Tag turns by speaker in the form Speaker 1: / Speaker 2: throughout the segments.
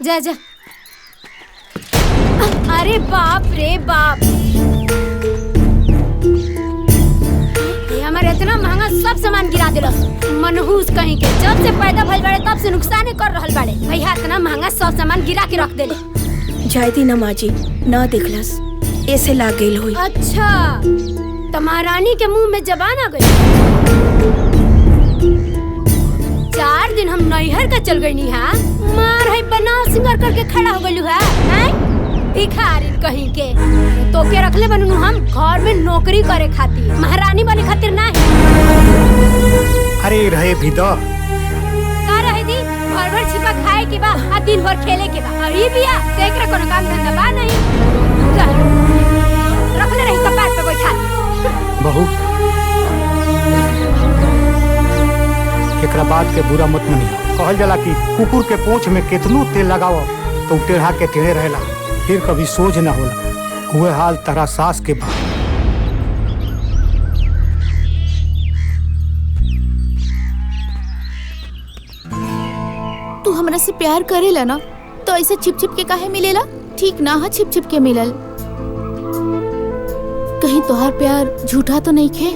Speaker 1: जा जा। अरे बाप रे बाप, ये हमारे इतना महंगा सब सामान गिरा दिलस। मनहूस कहीं के, जब से पैदा भइल बाड़े तब से नुकसान कर रहल बाड़े। भैया इतना महंगा सब सामान गिरा के रख देले।
Speaker 2: जायदी ना माँ जी, ना देखलस, ऐसे लाग गई हुई।
Speaker 1: अच्छा, तमारानी के मुंह में जबान आ गई। 4 दिन हम नैहर का चल गई हा, मार है बनाव सिंगर करके खड़ा हो गलू है। भिखारी कहीं के तो के रखले बनू हम घर में नौकरी करे खातिर, महारानी बने खातिर ना।
Speaker 3: अरे रहे भी दो
Speaker 1: का रहे दी, भर भर छिपा खाए के बा आ दिन भर खेले के बा। और ये बिया एकरा कोनो काम धंधा बा नहीं, रखले रही कपार पे बैठा।
Speaker 3: बहू, एकरा बात के बुरा मत मनियो। कहल जाला कि कुकुर के पूंछ में कितनो तेल लगाओ तो टेढ़ा के टेढ़े रहेला, फिर कभी सोझ ना होला। हुए हाल तारा सास के बा।
Speaker 4: तू हमरा से प्यार करेला ना, तो ऐसे छिप छिप के काहे मिलेला? ठीक ना है छिप छिप के मिलल। कहीं तोहार प्यार झूठा तो नहीं खे?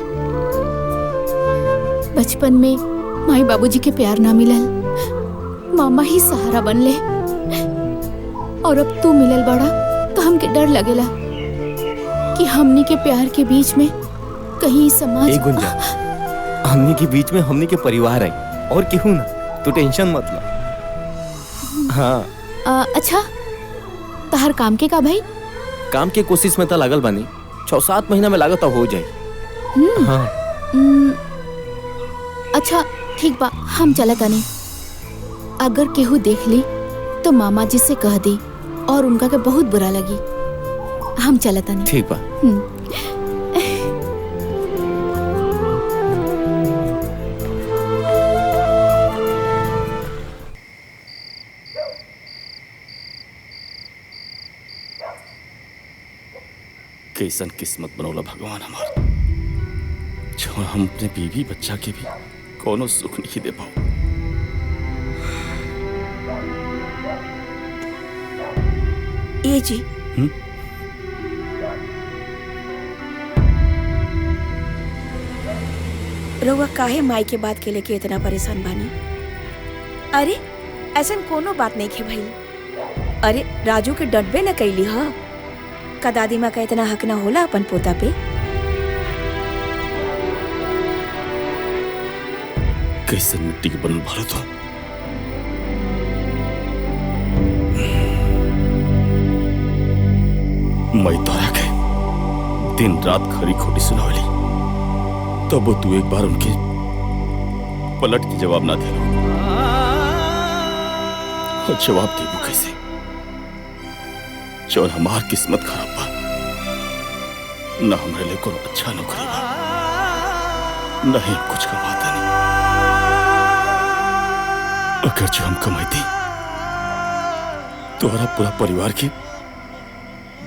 Speaker 4: बचपन में माई बाबूजी के प्यार ना मिलल, मामा ही सहारा बनले, और अब तू मिलल बड़ा तो हमके डर लगेला कि हमनी के प्यार के बीच में कहीं समाज।
Speaker 5: गुंजा, हमनी के बीच में हमनी के परिवार है और केहू ना, तू टेंशन मत ला। हाँ
Speaker 4: अच्छा, तहार काम के का भाई?
Speaker 5: काम के कोशिश में तो लागल बानी, 6-7 महीना में लागत हो जाए। हाँ।
Speaker 4: अच्छा ठीक बा, हम चलत आनी। अगर केहू देख ली तो मामा जी से कह दी, और उनका के बहुत बुरा लगी। हम चलत आनी।
Speaker 5: ठीक बा।
Speaker 6: कैसन किस्मत बनौला भगवान हमार, जो हम अपने बीवी बच्चा के भी कोनो सुख नहीं दे पाओ।
Speaker 2: ये जी रउआ काहे माई के बात के लेके इतना परेशान बानी? अरे ऐसा कोनो बात नहीं खे भाई। अरे राजू के डटबे न कैली हा, का दादी माँ का इतना हक ना होला अपन पोता पे?
Speaker 6: कैसे मिट्टी के बनल भारत हो। मैं तोरा के दिन रात खरी खोटी सुनावली, तब वो तू एक बार उनके पलट के जवाब ना दे। और जवाब देबू कैसे? जो हमार किस्मत खराब बा, न हमरे लिए कोनो अच्छा नौकरी बा, नहीं कुछ कमाता नहीं। अगर जो हम कमाती तो हमारा पूरा परिवार की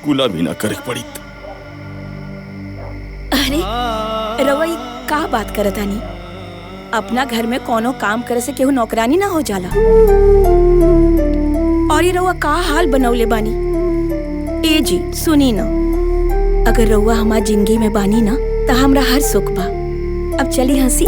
Speaker 6: गुलामी ना करे पड़ी।
Speaker 2: अरे रउआ का बात करत आनी? अपना घर में कोनो काम करे से केहू नौकरानी ना हो जाला। और ये रउआ का हाल बनौले बानी? ए जी सुनी ना, अगर रउआ हमार जिंदगी में बानी ना तो हमरा हर सुख बा। अब चली हंसी।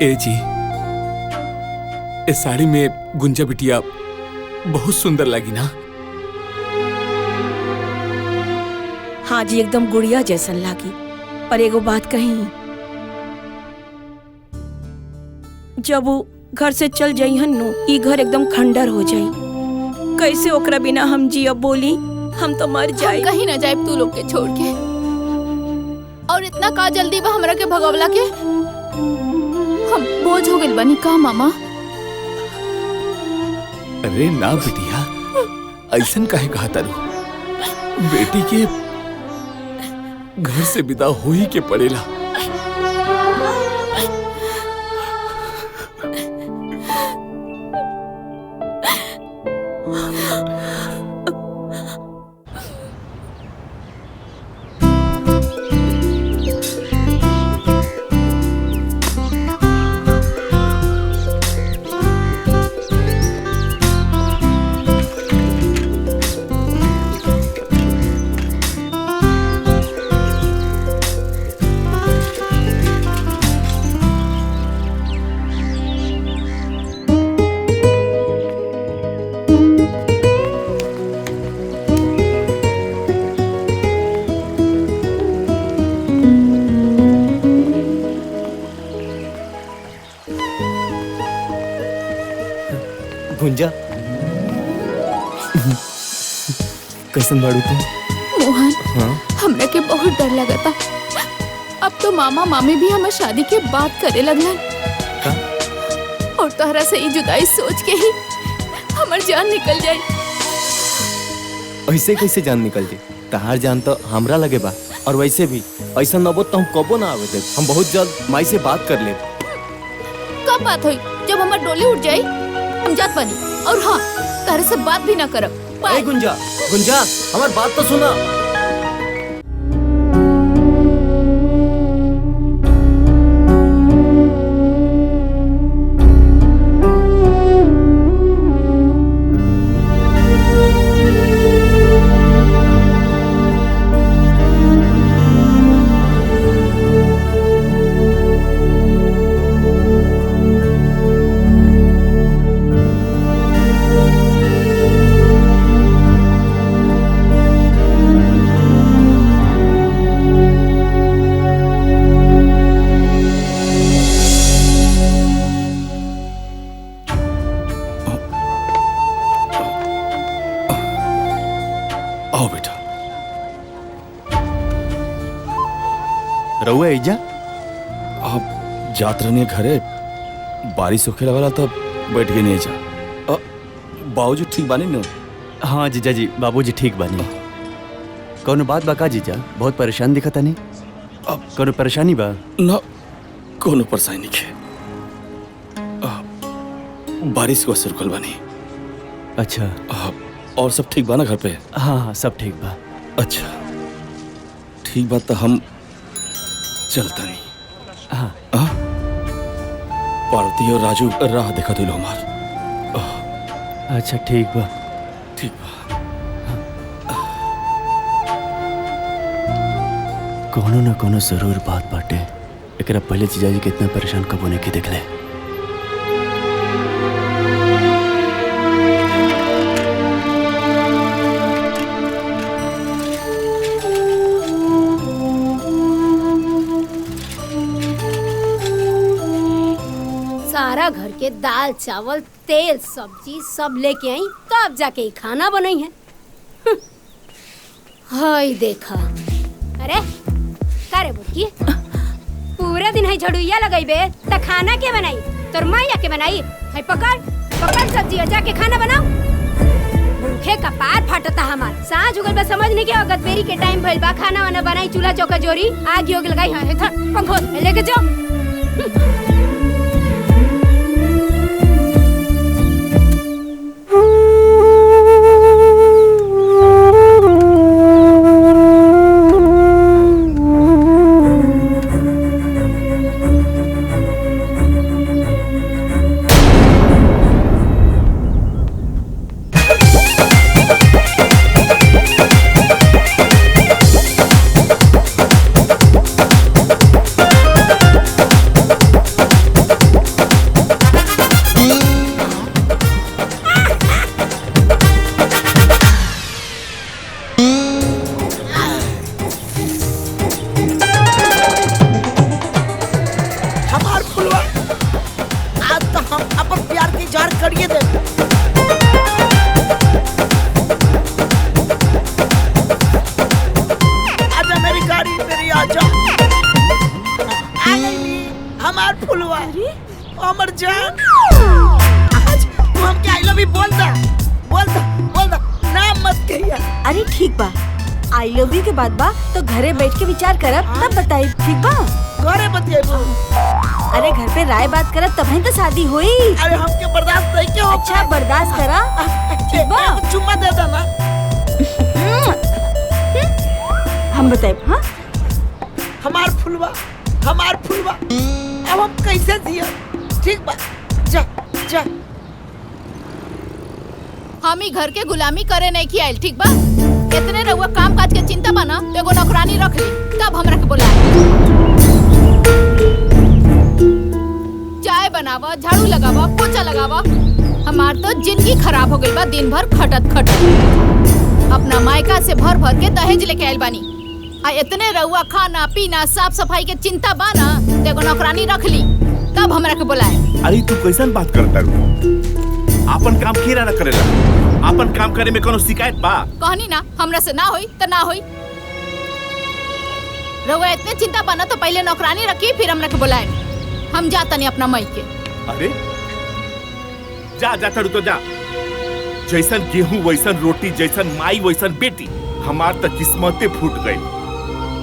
Speaker 7: ए जी, इस साड़ी में गुंजा बिटिया बहुत सुंदर लगी ना?
Speaker 2: हाँ जी, एकदम गुड़िया जैसन लागी। पर एगो बात कही, जब वो घर से चल जाइहन नु, ई घर एकदम खंडर हो जाई। कैसे ओकरा बिना हम जियब बोली? हम तो मर जाए।
Speaker 4: कहीं ना जाए तू लोग के छोड़ के। और इतना का जल्दी बा हमरा के भगवला के? हम बोझ हो गइल बानी का मामा?
Speaker 7: अरे ना बिटिया, ऐसन काहे कहा तारू? बेटी के घर से विदा हो ही के पड़ेला।
Speaker 5: गुंजा कैसन बाड़ू तू?
Speaker 4: मोहन,
Speaker 5: हाँ?
Speaker 4: हमरा के बहुत डर लगता। अब तो मामा मामी भी हमार शादी के बात करे लगलन।
Speaker 5: का?
Speaker 4: और तोहरा से ये जुदाई सोच के ही हमार जान निकल जाए।
Speaker 5: ऐसे कैसे जान निकल जाए? तहार जान तो हमरा लगे बा। और वैसे भी ऐसा नबो तो हम कबो ना आवे दे। हम बहुत जल्द माई से बात कर ले।
Speaker 4: कब बात हुई? जब हमार डोली उठ जाई हम जात बनी। और हाँ, तारे से बात भी ना करब।
Speaker 5: ए गुंजा, गुंजा, हमार बात तो सुना।
Speaker 6: आओ बेटा।
Speaker 5: रहुआ एजा?
Speaker 6: आप जात रहने घरे, बारिश होखे लगला तब बैठ गए नहीं जा। बाबूजी ठीक बानी न?
Speaker 8: हाँ जीजा जी, बाबूजी ठीक बानी। कौनो बात बा का जीजा? बहुत परेशान दिखता नहीं।
Speaker 6: अब
Speaker 8: कौनो परेशानी बा?
Speaker 6: ना, कोनो परेशानी के। बारिश को असर कल बानी।
Speaker 8: अच्छा।
Speaker 6: और सब ठीक बा ना घर पे?
Speaker 8: हाँ हाँ, सब ठीक बा।
Speaker 6: अच्छा ठीक बात, तो हम चलता नहीं।
Speaker 8: हाँ।
Speaker 6: पार्वती और राजू राह देखा दिलो हमार।
Speaker 8: अच्छा ठीक बा।
Speaker 6: ठीक बा।
Speaker 8: कोनो न कोनो जरूर बात बाटे। एकरा पहले जीजा जी कितना परेशान कब होने के देखले।
Speaker 1: सारा घर के दाल चावल तेल सब्जी सब लेके आई, तब जाके ही खाना बनाई है। हाय देखा। अरे का रे बुटकी, पूरा दिन है झड़ुइया लगाइबे त खाना के बनाई? तोर माया के बनाई है? पकड़ पकड़ सब्जी और जाके खाना बनाओ। भूखे का पार फटता हमार। सांझ हो गइल बा, समझ नहीं के अगत बेरी के टाइम भइल बा। खाना वाना बनाई, चूल्हा चौका जोरी, आग योग लगाई है। पंखो लेके जाओ।
Speaker 2: आई लव यू के बाद बा तो घरे बैठ के विचार करब तब बताई, ठीक बा?
Speaker 9: घरे बतिएबू।
Speaker 2: अरे घर पे राय बात करब तब ही तो शादी हुई।
Speaker 9: अरे हमके बर्दाश्त नहीं क्यों?
Speaker 2: अच्छा बर्दाश्त करा, ठीक बा?
Speaker 9: चुम्मा दे देना।
Speaker 2: हम बताए। हाँ
Speaker 9: हमार फुलवा अब हम कैसे जिया? ठीक बा, जा जा।
Speaker 4: हम ही घर के गुलामी करे नहीं की आइल, ठीक बा? इतने रहुआ काम काज के चिंता बना तो एगो नौकरानी रख ली, तब हमरा के बुलाए। चाय बनावा, झाड़ू लगावा, पोछा लगावा। हमार तो जिंदगी खराब हो गई बा दिन भर खटत खटत। अपना मायका से भर भर के दहेज लेके आइल बानी। आ इतने रहुआ खाना पीना साफ सफाई के चिंता बाना तो एगो नौकरानी रख ली, तब हमरा के बुलाए।
Speaker 6: अरे तू कैसन बात करता रू? आपन काम केरा ना करेला? आपन काम करे में कोनो शिकायत बा?
Speaker 4: कहनी ना हमरा से ना होई तो ना होई। रहुआ इतने चिंता बना तो पहले नौकरानी रखी फिर हमरा के बुलाए। हम जाता नहीं अपना मई के।
Speaker 6: अरे जा जा तरू तो जा। जैसन गेहूं वैसन रोटी, जैसन माई वैसन बेटी। हमार तक किस्मते फूट गई।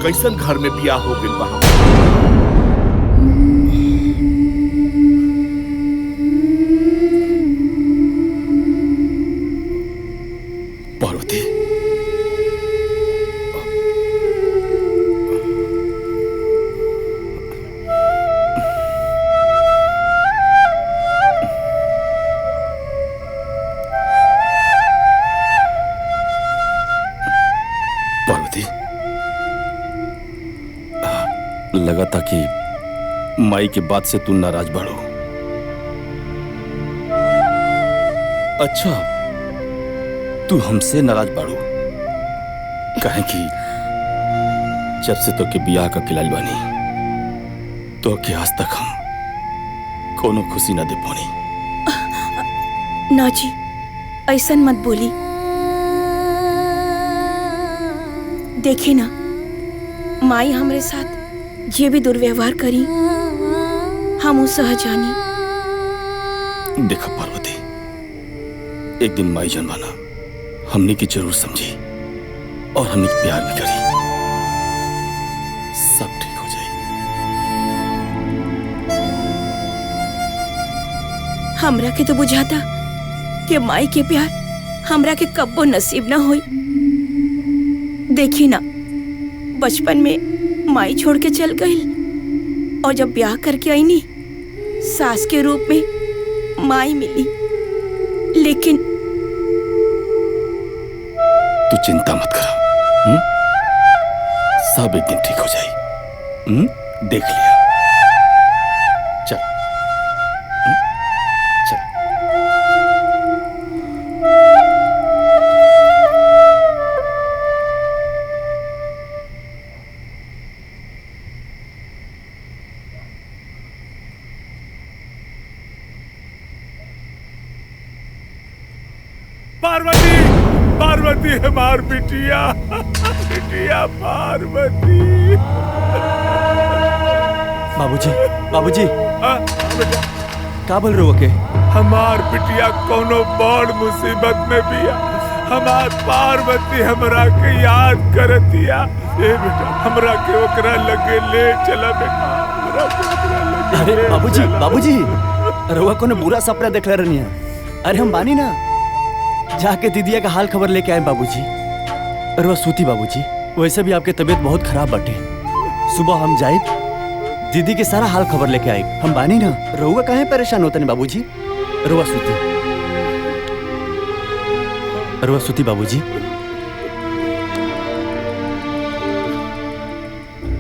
Speaker 6: कैसन घर में बियाह हो गइल बा हमार। पार्वती लगा था कि माई के बात से तू नाराज बाड़ो। अच्छा तू हमसे नाराज बाड़ो काहे कि जब से तो के बियाह का खिलाड़ी बानी तो के आज तक हम कोनो खुशी ना दे पानी।
Speaker 2: ना जी ऐसन मत बोली। देखी ना माई हमरे साथ जे भी दुर्व्यवहार करी हम उस सहजानी।
Speaker 6: देखा पार्वती, एक दिन माई जनवाना हमने की जरूर समझी और हमने प्यार भी करी। सब ठीक हो जाए।
Speaker 2: हमरा के तो बुझाता कि माई के प्यार हमरा के कब्बो नसीब ना होई। देखी ना बचपन में माई छोड़ के चल गई और जब ब्याह करके आई नी सास के रूप में माई मिली। लेकिन
Speaker 6: तू चिंता मत करो, सब एक दिन ठीक हो जाए। देख लिया। चल चल।
Speaker 10: पार्वती पार्वती हमार बिटिया बिटिया पार्वती।
Speaker 8: बाबूजी बाबूजी का बोल रहे हो के?
Speaker 10: हमार बिटिया कोनो बड़ मुसीबत में बिया। हमार पार्वती हमरा के याद करतिया। ए बेटा हमरा के ओकरा लगे ले चला बेटा। हमरा के ओकरा लगे।
Speaker 8: अरे बाबूजी बाबूजी रउआ कोनो बुरा सपना देखले रहनी है? अरे हम बानी ना, जाके दीदिया का हाल खबर लेके आए बाबूजी। रउआ सूती बाबूजी, वैसे भी आपके तबीयत बहुत खराब बाटे। सुबह हम जाए दीदी के सारा हाल खबर लेके आए। हम बानी ना, रउआ काहे परेशान होते नहीं बाबूजी? रउआ सूती, रउआ सूती बाबूजी।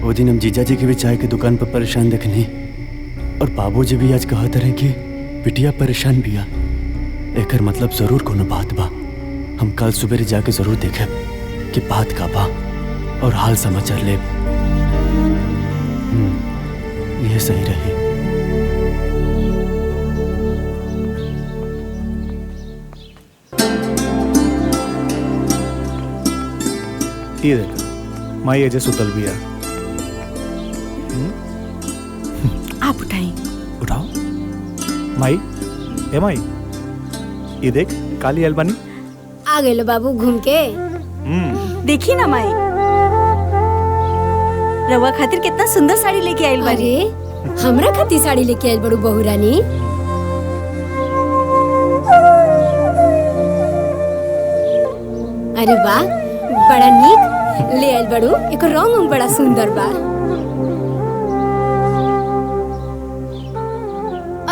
Speaker 8: वो दिन हम जीजा जी के भी चाय की दुकान पर परेशान देखने और बाबूजी भी आज कहत रहे कि बिटिया परेशान बिया। एकर मतलब जरूर कोनो बात बा। हम कल सुबह जाके जरूर देखे कि बात का बा और हाल समाचार ले। यह सही रही।
Speaker 3: ये देख माई एजे सुतल बिया।
Speaker 2: आप उठाई।
Speaker 3: उठाओ माई। ए माई ये देख काली अलबानी।
Speaker 1: आ गए बाबू घूम के।
Speaker 2: देखी ना माई, रवा खातिर कितना सुंदर साड़ी लेके आइल बानी।
Speaker 1: अरे हमरा खातिर साड़ी लेके आइल बड़ू बहू रानी। अरे वाह, बड़ा नीक ले आइल बड़ू। एक रंग बड़ा सुंदर बा।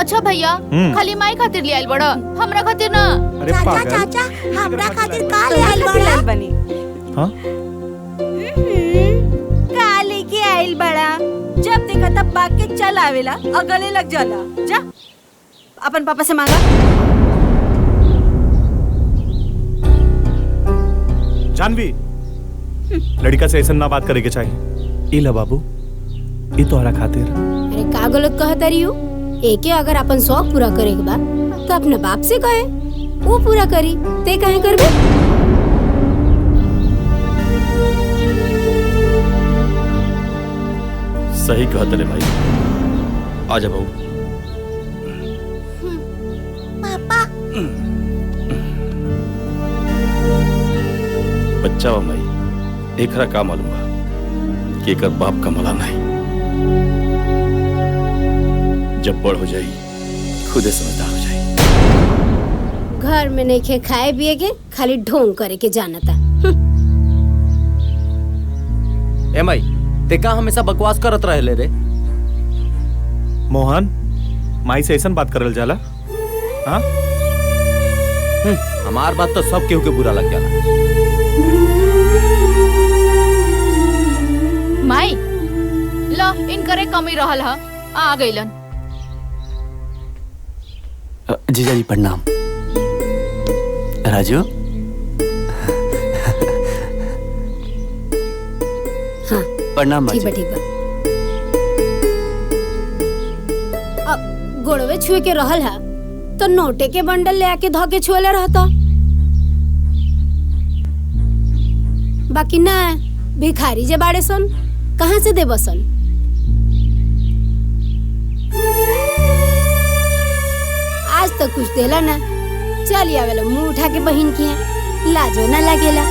Speaker 4: अच्छा भैया, खाली माई खातिर ले आइल बड़ा, हमरा खातिर ना।
Speaker 3: अरे पागल।
Speaker 2: चाचा हमरा खातिर का ले आइल बानी?
Speaker 3: हाँ?
Speaker 2: का लेके आइल बड़ा? जब देखा तब भाग के चल आवेला और गले लग जाला। जा अपन पापा से मांगा।
Speaker 10: जानवी, लड़का से ऐसा ना बात करे के चाहिए। इला बाबू, ये तोहरा खातिर।
Speaker 1: अरे का गलत कहत रही हो? एके अगर अपन शौक पूरा करे के बा तो अपने बाप से कहे, वो पूरा करी। ते काहे करबे?
Speaker 6: सही कहत रे भाई। आजा बहू।
Speaker 2: पापा
Speaker 6: बच्चा बा माई, एकरा का मालूम बा कि एकर बाप का मला नहीं। जब बड़ हो जाई खुदे समझदार हो जाई।
Speaker 1: घर में नहीं खे खाए पिए के, खाली ढोंग करे के जानता।
Speaker 5: ए माई, ते का हमेशा बकवास करत रहे रे?
Speaker 10: मोहन, माई से ऐसा बात करल जाला? हाँ?
Speaker 5: हमार बात तो सब केहू के बुरा लग जाला।
Speaker 4: माई ला, इनकरे कमी रहल हा, आ गइलन।
Speaker 8: जीजा जी प्रणाम। राजू,
Speaker 1: हाँ
Speaker 8: प्रणाम
Speaker 1: ठीक बा
Speaker 8: माजी।
Speaker 1: ठीक बा। अब गोड़वे छुए के रहल हा तो नोटे के बंडल ले आके धोके छुएले रहता। बाकी ना, भिखारी जे बाड़े सन, कहाँ से देबो सन? आज तो कुछ देला ना। चल आवेला मुंह उठा के बहिन की है, लाजो ना लागेला।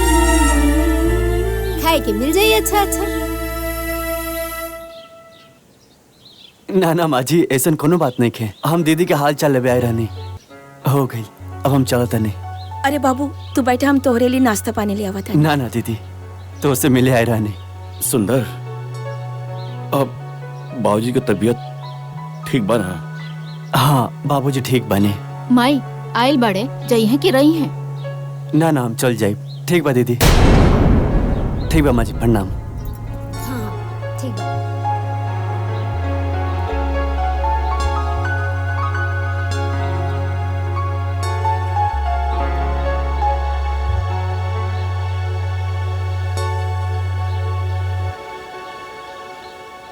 Speaker 1: खाए के मिल जाई अच्छा अच्छा।
Speaker 8: ना ना माजी, ऐसा कोनो बात नहीं खे। हम दीदी के हाल चाल लेवे आए रहनी, हो गई। अब हम चलत नहीं।
Speaker 2: अरे बाबू तू बैठा, हम तोहरे लिए नाश्ता पानी ले आवत हनी।
Speaker 8: ना ना दीदी, तो उससे मिले आए रहनी।
Speaker 6: सुंदर, अब बाबूजी की तबीयत ठीक बा ना?
Speaker 8: हाँ बाबूजी ठीक बने।
Speaker 4: माई आइल बड़े, जइहे कि रही हैं?
Speaker 8: ना ना हम चल जाए। ठीक बा दीदी। ठीक बा माजी, प्रणाम।
Speaker 1: हाँ ठीक बा।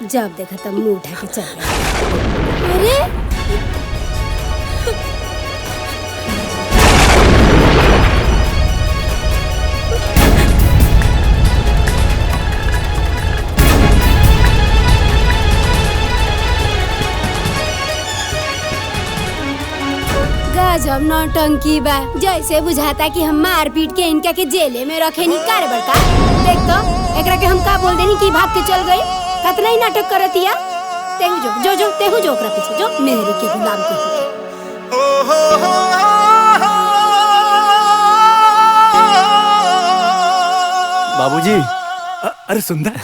Speaker 1: जब देखा तब मुंह उठा के चल गया। अरे गजब नौटंकी बा। जैसे बुझाता कि हम मार पीट के इनका के जेले में रखे नहीं कर बड़का। देख तो एकरा के हम का बोल देनी कि भाग के चल गई। कतना ही नाटक करतिया। तेहू जो तेहू जो ओकरा पीछे जो, मेहरी के गुलाम के।
Speaker 8: बाबूजी।
Speaker 10: अरे सुंदर,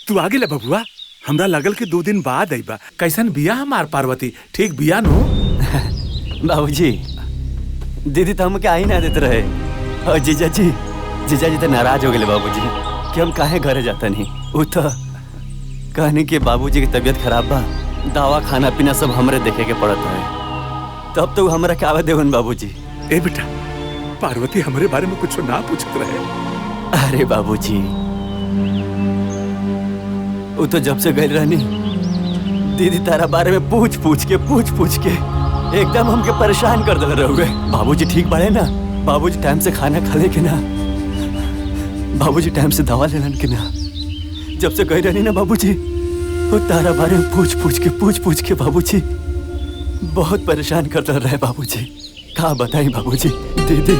Speaker 10: तू आ गेला बबुआ। हमरा लगल कि 2 दिन बाद आईबा। कैसन बिया हमार पार्वती? ठीक बिया नो?
Speaker 8: बाबूजी, दीदी तो हमके आई ना देते रहे। और जीजा जी तो नाराज हो गए बाबूजी कि हम काहे घरे जाता नहीं। वो तो कहने के बाबूजी की तबीयत खराब बा, दवा खाना पीना सब हमरे देखे के पड़त है। तब तो हमरा के आवे देवन बाबूजी।
Speaker 10: ए बेटा, पार्वती हमरे बारे में कुछ ना पूछत रहे।
Speaker 8: अरे बाबूजी, वो तो जब से गई रहनी, दीदी तारा बारे में पूछ पूछ के एकदम हमके परेशान कर दे रहे। बाबूजी ठीक बढ़े ना? बाबूजी टाइम से खाना खा ले के ना? बाबूजी टाइम से दवा लेलन के ना? जब से गई रहनी ना बाबूजी, वो तारा बारे में पूछ के बाबूजी बहुत परेशान कर रहे बाबूजी। का बताई बाबूजी। दीदी,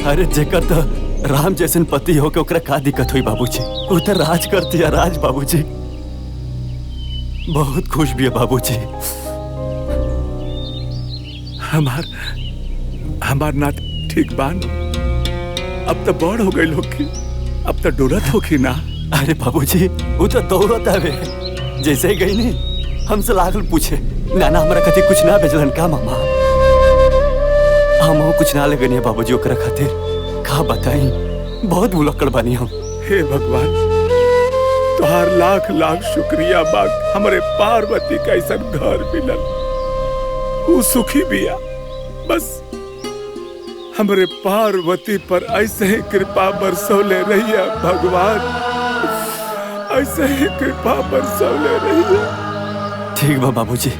Speaker 8: अरे जेकर तो राम जैसन पति हो के ओकरा का दिक्कत हुई बाबूजी? वो तो राज करती है, राज बाबूजी। बहुत खुश भी है बाबूजी।
Speaker 10: हमार नात ठीक बान। अब तो बड़ हो गई होगी, अब तो डोरत होगी ना।
Speaker 8: अरे बाबूजी वो तो दौड़त आवे, जैसे ही गई नहीं हमसे लागल पूछे नाना हमरा खातिर कुछ ना भेजलन का मामा? हम कुछ ना लगनी है बाबूजी ओकरा खातिर। का बताई, बहुत भुलक्कड़ बानी हम।
Speaker 10: हे भगवान, तुहार लाख लाख शुक्रिया बा, हमारे पार्वती का ऐसा घर मिलल। वो सुखी बिया, बस हमारे पार्वती पर ऐसे ही कृपा बरसौले रहिया भगवान, ऐसे ही कृपा बरसौले रहिया।
Speaker 8: ठीक बा बाबूजी,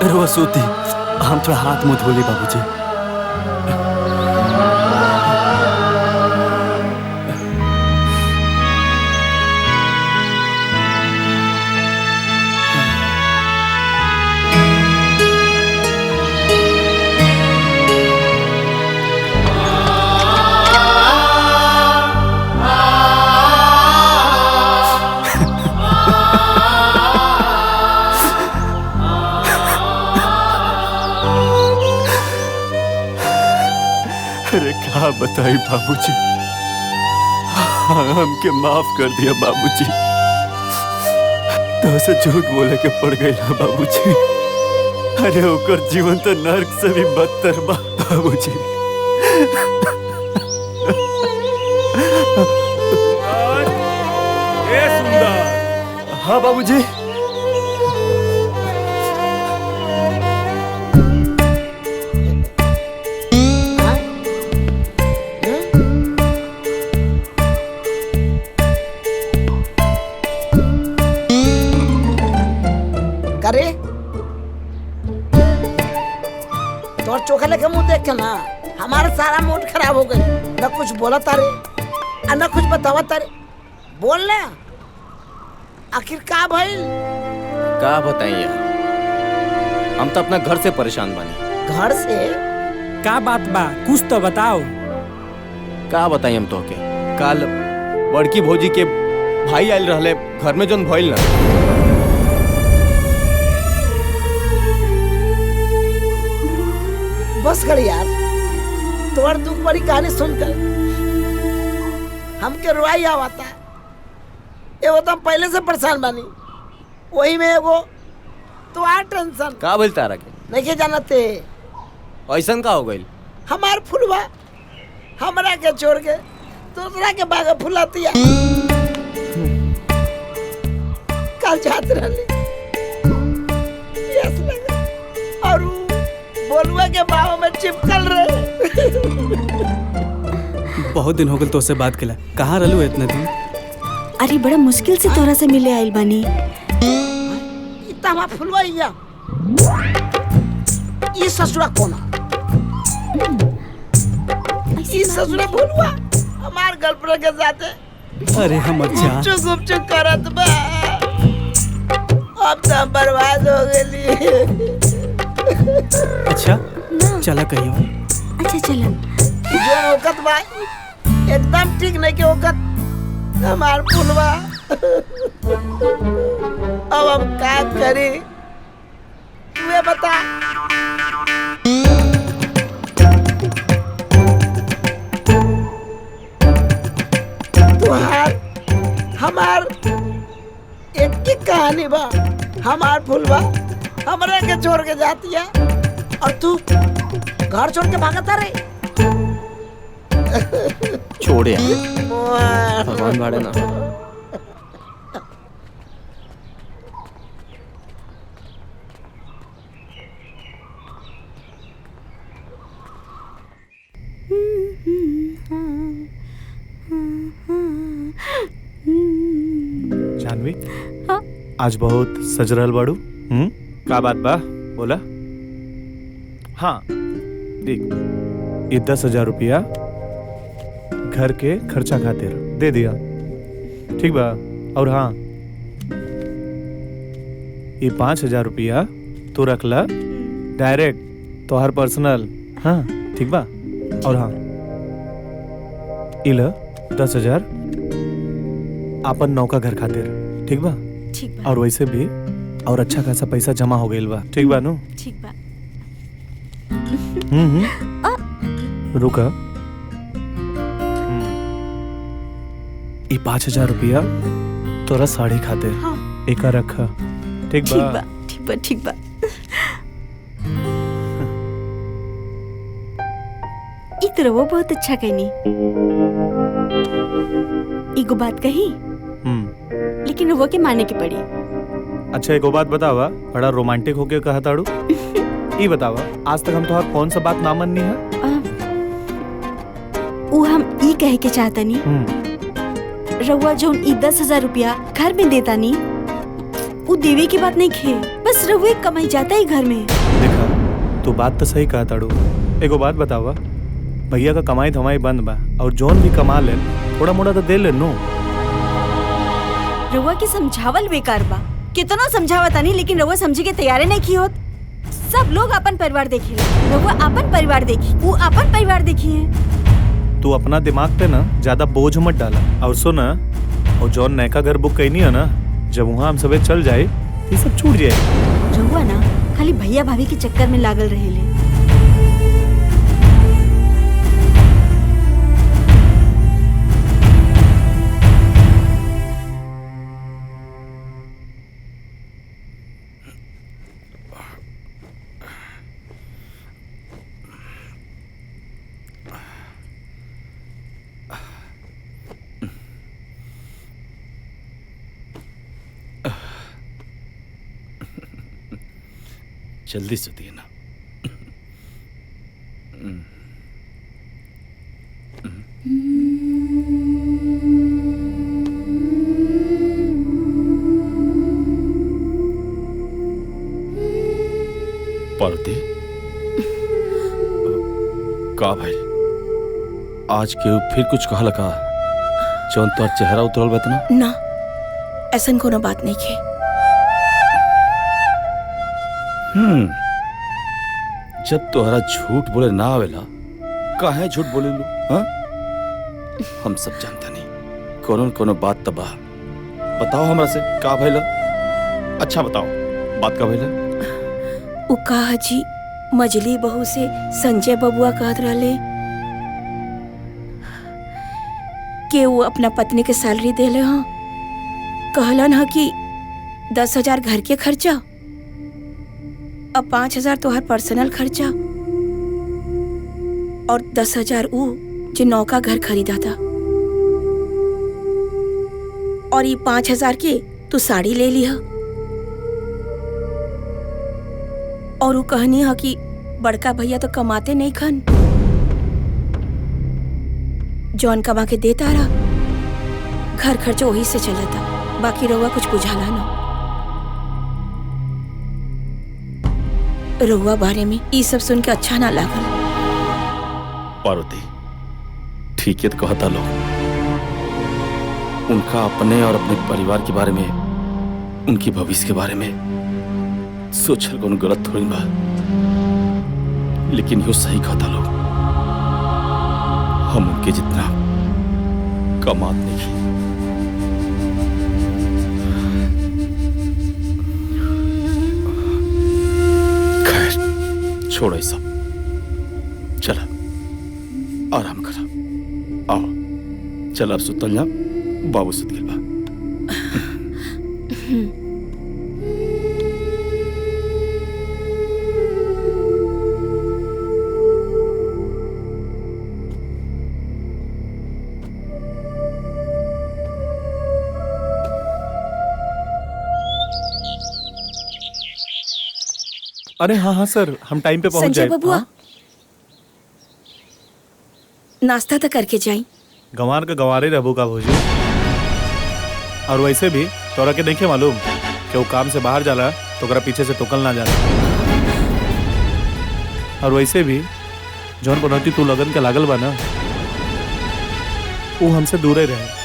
Speaker 8: रोवा सोती, हम थोड़ा हाथ मुंह धो ली बाबूजी। अरे क्या बताई बाबूजी, हमके माफ कर दिया बाबूजी। तो से झूठ बोले के पड़ गई ना बाबूजी। अरे ओकर जीवन तो नर्क से भी बदतर बा बाबूजी।
Speaker 10: ए सुंदर।
Speaker 8: हाँ बाबूजी।
Speaker 9: करे तोर चोखा लेके मुंह देख के ना हमारा सारा मूड खराब हो गई। न कुछ बोला तारे और न कुछ बतावा तारे। बोल ना आखिर का भइल?
Speaker 5: का बताइए, हम तो अपना घर से परेशान बानी।
Speaker 9: घर से?
Speaker 11: का बात बा, कुछ तो बताओ।
Speaker 5: का बताई हम तो के, कल बड़की भौजी के भाई आयल रहले घर में, जोन भइल ना।
Speaker 9: बस कर यार, तोर दुख बड़ी कहानी सुनकर हमके रुआई आवता। एगो तो हम पहले से परेशान बानी, वही में एगो तो आ टेंशन।
Speaker 5: का बोल तारा के
Speaker 9: नहीं के जानते
Speaker 5: ऐसन का हो गइल?
Speaker 9: हमार फुलवा हमरा के छोड़ के दूसरा के बाग फुलातिया। कल जात रहली, यस लगा और बोलुआ के बाहों में चिपकल रहे।
Speaker 11: बहुत दिन हो गए तो से बात केला, कहाँ रहलू इतना दिन?
Speaker 2: अरे बड़ा मुश्किल से तोरा से मिले आइल बानी।
Speaker 9: इतना हमार फुलवा या ये ससुरा कोना, ये ससुरा फुलवा हमार गर्लफ्रेंड के साथ
Speaker 11: अरे हमर जान
Speaker 9: गुपचुप करत बा। अब तो हम बर्बाद हो गए।
Speaker 11: अच्छा चला कहियो।
Speaker 2: अच्छा चला।
Speaker 9: जो औकत बा एकदम ठीक नहीं के औकत हमार फुलवा। अब हम क्या करी तू बता। तुहार हमार एक की कहानी बा। हमार फुलवा हमरा के छोड़ के जाती है और तू घर छोड़ के भागता रे।
Speaker 5: छोड़े भगवान बाड़े ना।
Speaker 12: जानवी, आज बहुत सज रहल बाड़ू। का बात बा, बोला। हाँ देख, ये 10,000 रुपया घर के खर्चा खातिर दे दिया, ठीक बा। और हाँ, ये 5,000 रुपया तू रख ला डायरेक्ट तोहर पर्सनल। हाँ ठीक बा। और हाँ, इला 10,000 आपन नौका घर खातिर, ठीक बा?
Speaker 2: ठीक बा।
Speaker 12: और वैसे भी और अच्छा खासा पैसा जमा हो गइल बा, ठीक बा नु?
Speaker 2: ठीक बा।
Speaker 12: रुका। ये 5,000 रुपया तोरा साड़ी खातिर।
Speaker 2: हाँ।
Speaker 12: एका रखा, ठीक बा?
Speaker 2: ठीक बा, ठीक बा, ठीक बा। ई तो वो बहुत अच्छा कहनी। एगो बात कही, लेकिन वो के माने के पड़ी।
Speaker 12: अच्छा एगो बात बतावा, बड़ा रोमांटिक होके कहा ताड़ू। ये बतावा, आज तक हम तोहार कौन सा बात ना मननी है?
Speaker 2: वो हम ई कहे के चाहता नी, रउआ जो ई 10,000 रुपया घर में देता नी, वो देवे की बात नहीं खे, बस रउआ कमाई जाता ही घर में।
Speaker 12: देखा, तू बात तो सही कहा ताड़ू। एगो बात बतावा, भैया का कमाई धमाई बंद बा और जोन भी कमा ले थोड़ा मोड़ा तो दे ले नो।
Speaker 2: रउआ के समझावल बेकार बा, कितना समझावता नहीं, लेकिन रउआ समझे के तैयारे नहीं की होत। सब लोग अपन परिवार देखी, रउआ अपन परिवार देखी, वो अपन परिवार देखी है।
Speaker 12: तू अपना दिमाग पे ना ज्यादा बोझ मत डाला। और सुना, और जौन नयका घर बुक कैनी है ना, जब वहाँ हम सबे चल जाए ये सब छूट जाए।
Speaker 2: रउआ ना खाली भैया भाभी के चक्कर में लागल रहेले।
Speaker 6: जल्दी से दिए ना। पार्वती, का भाई आज के फिर कुछ कहा लगा जौन तोर चेहरा उतरल बतना?
Speaker 2: ना, ऐसा कोनो बात नहीं खे।
Speaker 6: जब तोहरा झूठ बोले ना आवेला, काहे झूठ बोले लू? हाँ, हम सब जानता नहीं कोनो कोनो बात तबा। बताओ हमरा से का भइला? अच्छा बताओ, बात का भइला?
Speaker 2: उ कहा जी, मजली बहू से संजय बबुआ कहत रहले कि वो अपना पत्नी के सैलरी देले हाँ, कहलन हा कि 10,000 घर के खर्चा, अब 5,000 तो हर पर्सनल खर्चा, और 10,000 वो जो नौका घर खरीदा था, और ये 5,000 के तू साड़ी ले लिया। और वो कहनी है कि बड़का भैया तो कमाते नहीं खन, जॉन कमा के देता रहा, घर खर्चा वही से चला था, बाकी रउआ कुछ बुझाला ना। रउआ बारे में ये सब सुन के अच्छा ना लागल।
Speaker 6: पार्वती, ठीक है तो कहता लो, उनका अपने और अपने परिवार के बारे में, उनकी भविष्य के बारे में सोचल कौन गलत थोड़ी बा, लेकिन यो सही कहता लो, हम उनके जितना कमात नहीं। खैर छोड़ो ये सब, चला आराम करा। आओ चल अब सुतल जा, बाबू सुत गइल बा।
Speaker 12: अरे हाँ हाँ सर, हम टाइम पे पहुंच
Speaker 2: संजय
Speaker 12: जाए।
Speaker 2: बबुआ, नाश्ता तो करके जाई।
Speaker 12: गंवार का गंवारे रहबो का भोजी। और वैसे भी तोरा के देखे मालूम कि वो काम से बाहर जाला तो ओकरा पीछे से टोकल ना जाला। और वैसे भी जौन बनौती तू लगन के लागल बा ना, वो हमसे दूरे रहे।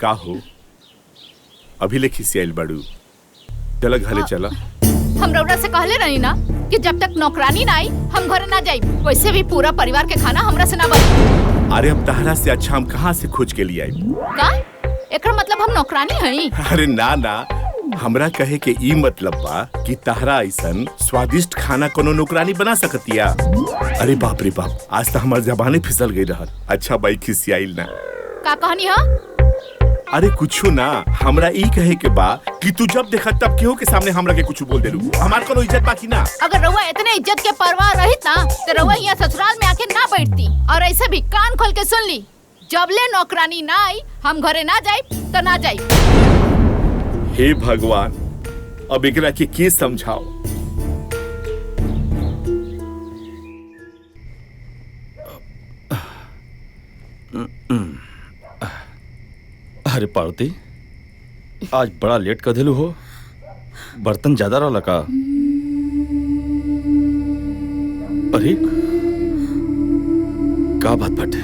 Speaker 10: का हो अभी ले खिसियाइल बाड़ू चला घरे चला।
Speaker 4: हम रउरा से कहले रही ना कि जब तक नौकरानी ना आई हम घरे ना जाई। वैसे भी पूरा परिवार के खाना हमरा से ना बनी।
Speaker 10: अरे हम तहरा से अच्छा हम कहाँ से खोज के लिए आई?
Speaker 4: का एकर मतलब हम नौकरानी हई?
Speaker 10: अरे ना ना, हमरा कहे के ई मतलब बा कि तहरा ऐसन स्वादिष्ट खाना कोनो नौकरानी बना सकतिया। अरे बाप रे बाप, आज तो हमार जबाने फिसल गई रहत। अच्छा बाई खिसियाइल ना।
Speaker 4: का कहनी हा?
Speaker 10: अरे कुछो ना, हमरा ई कहे के बा कि तू जब देखा तब केहू के सामने हमरा के कुछ बोल देलू। हमार कोनो इज्जत बाकी ना।
Speaker 4: अगर रउआ इतने इज्जत के परवाह रहित ना तो रउआ यहाँ ससुराल में आके ना बैठती। और ऐसे भी कान खोल के सुन ली, जबले नौकरानी ना आई हम घरे ना जाई तो ना जाई।
Speaker 10: हे भगवान, अब एकरा के समझाओ।
Speaker 6: अरे पार्वती, आज बड़ा लेट कर दिलू हो। बर्तन ज्यादा रहा का? अरे का बात बाटे,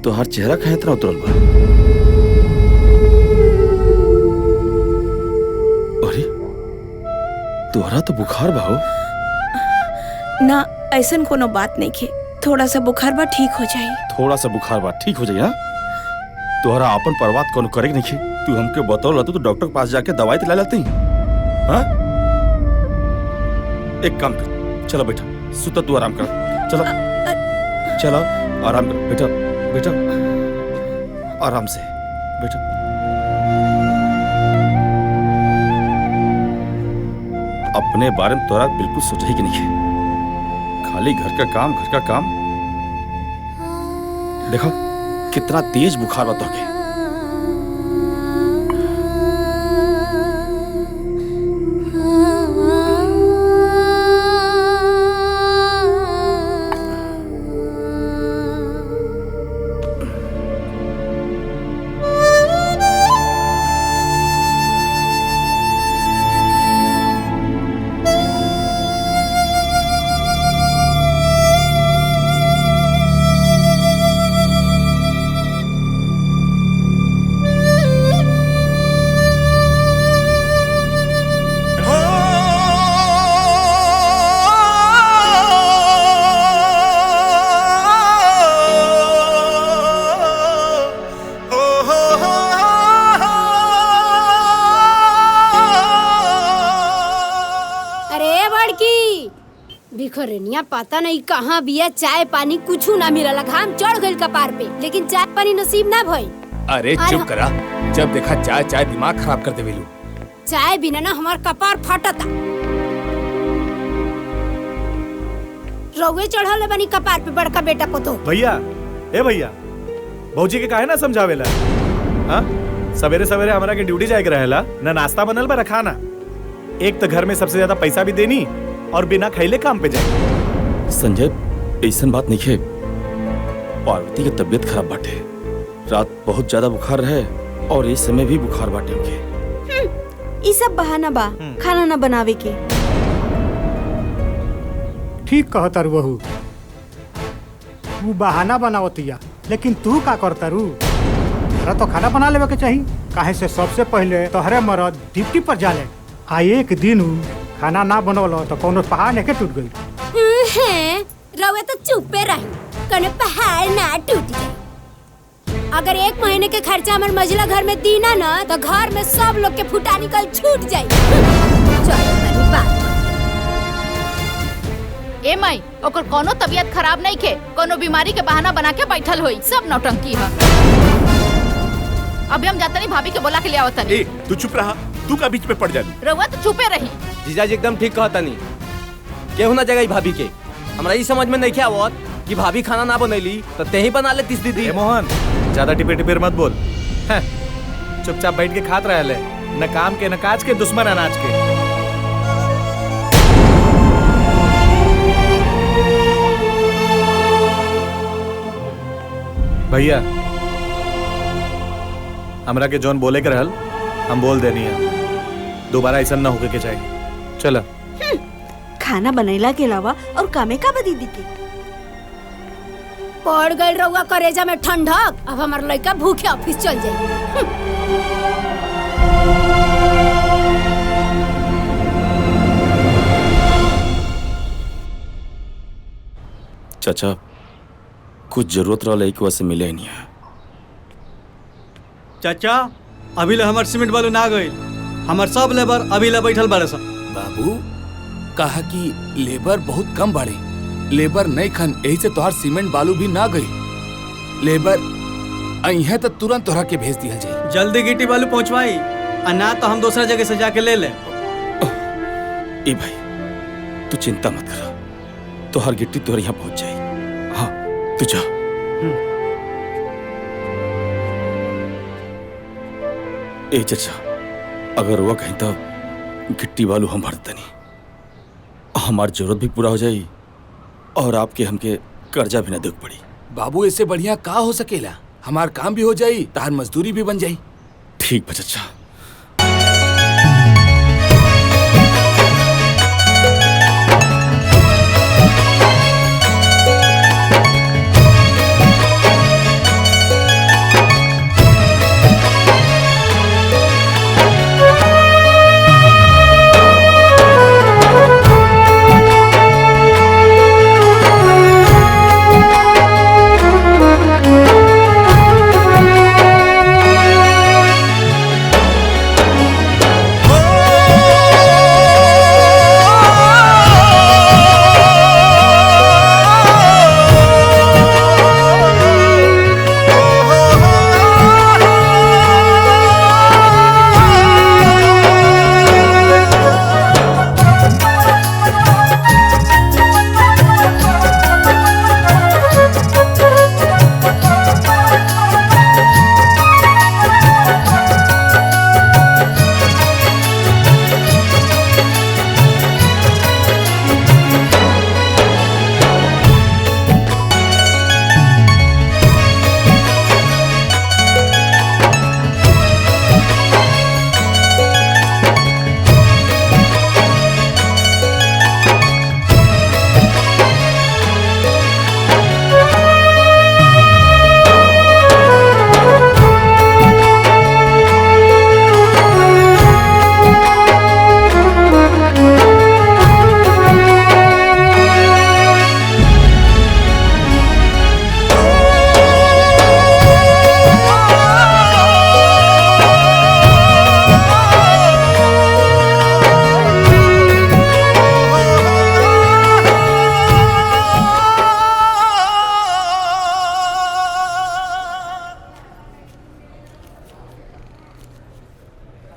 Speaker 6: तोहार चेहरा काहे इतना उतरल बा? अरे तोहरा तो बुखार बा हो।
Speaker 2: ना ऐसन कोनो बात नहीं खे, थोड़ा सा बुखार बा ठीक हो जाई।
Speaker 6: थोड़ा सा बुखार बा ठीक हो जाई? हाँ, तोहरा अपन परवात कोनो करे नहीं। तू हमके बतौल तो डॉक्टर के पास जाके दवाई दिला लेती। हाँ, एक काम कर, चलो बेटा सुता, तू आराम कर। चलो चलो आराम कर बेटा, बेटा आराम से बेटा। अपने बारे में तोरा बिल्कुल सोचा ही कि नहीं है, खाली घर का काम घर का काम। देखो कितना तेज बुखार बता के।
Speaker 1: भिखरनिया पता नहीं कहाँ बिया, चाय पानी कुछ ना मिलला। घाम चढ़ गइल कपार पे, लेकिन चाय पानी नसीब ना भइल।
Speaker 7: अरे चुप करा, जब देखा चाय चाय दिमाग खराब कर देवेलू।
Speaker 1: चाय बिना ना हमार कपार फटता। रउए चढ़ल बनी कपार पे बड़का बेटा को तो।
Speaker 12: भैया, ए भैया, भौजी के काहे ना समझावेला? हाँ, सवेरे सवेरे हमरा के ड्यूटी जाए के रहेला, ना नाश्ता बनल बा खाना। एक तो घर में सबसे ज्यादा पैसा भी देनी और बिना खैले काम पे जाए।
Speaker 6: संजय, ऐसा बात नहीं है। पार्वती की तबीयत खराब बाटे, रात बहुत ज्यादा बुखार रहे और इस समय भी बुखार बाटे उनके।
Speaker 2: ये सब बहाना बा खाना ना बनावे के।
Speaker 3: ठीक कहता रू बहू, तू बहाना बनावतिया, लेकिन तू का करता रू? तोहरा तो खाना बना लेवे के चाहिए। काहे से सबसे पहले तोहरे मरद ड्यूटी पर जाले, आ एक दिन खाना ना बनवलो तो कोनो पहाड़ नहीं टूट गई।
Speaker 1: रउए तो चुपे रही, कोनो पहाड़ ना टूट जाए। अगर 1 महीने के खर्चा हमार मझला घर में दीना ना तो घर में सब लोग के फुटा निकल छूट जाए। चलो बनी बात।
Speaker 4: ए माई, ओकर कोनो तबीयत खराब नहीं के, कोनो बीमारी के बहाना बना के बैठल होई। सब नौटंकी है। अभी हम जाते नहीं, भाभी के बोला के ले आवत नहीं।
Speaker 10: तू चुप रहा, तू का बीच में पड़ जानी।
Speaker 4: रउआ तो चुपे रही।
Speaker 5: जीजाजी एकदम ठीक कहता नहीं, केहू ना जगह भाभी के। हमरा ये समझ में नहीं क्या आवत कि भाभी खाना ना बनैली तो ते ही बना लेतीस दीदी।
Speaker 12: मोहन, ज्यादा टिपे टिपेर मत बोल। चुपचाप बैठ के खात रहले, न काम के न काज के, दुश्मन अनाज के। भैया, हमरा के जौन बोले के रहल हम बोल देनी है, दोबारा ऐसा ना होके के चाहिए। चला।
Speaker 2: खाना बनैला के अलावा और कामे का बदी दी के?
Speaker 1: पड़ गई रहुआ करेजा में ठंडक। अब हमार लड़का भूखे ऑफिस चल जाए।
Speaker 6: चाचा कुछ जरूरत रहा एक वैसे मिले नहीं है।
Speaker 8: चाचा अभी ले हमार सीमेंट बालू ना गई, हमार सब लेबर अभी ले बैठल बारे सब।
Speaker 7: बाबू कहा कि लेबर बहुत कम बाड़े, लेबर नहीं खन, यही से तोहार सीमेंट बालू भी ना गई। लेबर आई है तो तुरंत तोहरा के भेज दिया जाए।
Speaker 8: जल्दी गिट्टी बालू पहुंचवाई, और ना तो हम दूसरा जगह से जाके ले ले।
Speaker 6: ए भाई तू चिंता मत कर, तोहर गिट्टी तोहर यहाँ पहुंच जाए। हाँ तू जा। ए चाचा अगर वो कहीं तो गिट्टी बालू हम भरते नहीं, हमारी जरूरत भी पूरा हो जाए और आपके हमके कर्जा भी ना देख पड़ी।
Speaker 7: बाबू इससे बढ़िया का हो सकेला, हमार काम भी हो जाई, तार मजदूरी भी बन जाई।
Speaker 6: ठीक बा चाचा।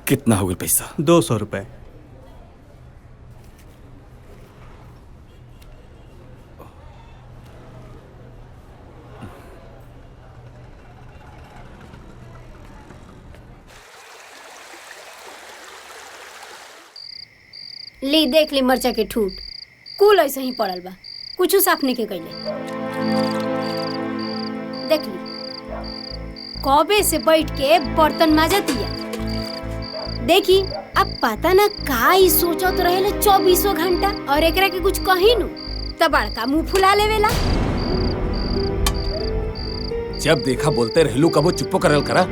Speaker 6: कितना हो गया पैसा?
Speaker 8: 200 रुपए।
Speaker 1: ली देख ली मरचा के ठूट, कुल ऐसे ही पड़ल बा, कुछ साफ नहीं के कैले। देख ली कबे से बैठ के बर्तन माजतिया। देखी अब पता ना का ही सोचत रहेले 24 घंटा, और एकरा के कुछ कही नु त बड़का मुंह फुला लेवेला।
Speaker 7: जब देखा बोलते रहलू, कबो चुप्पो करल करा।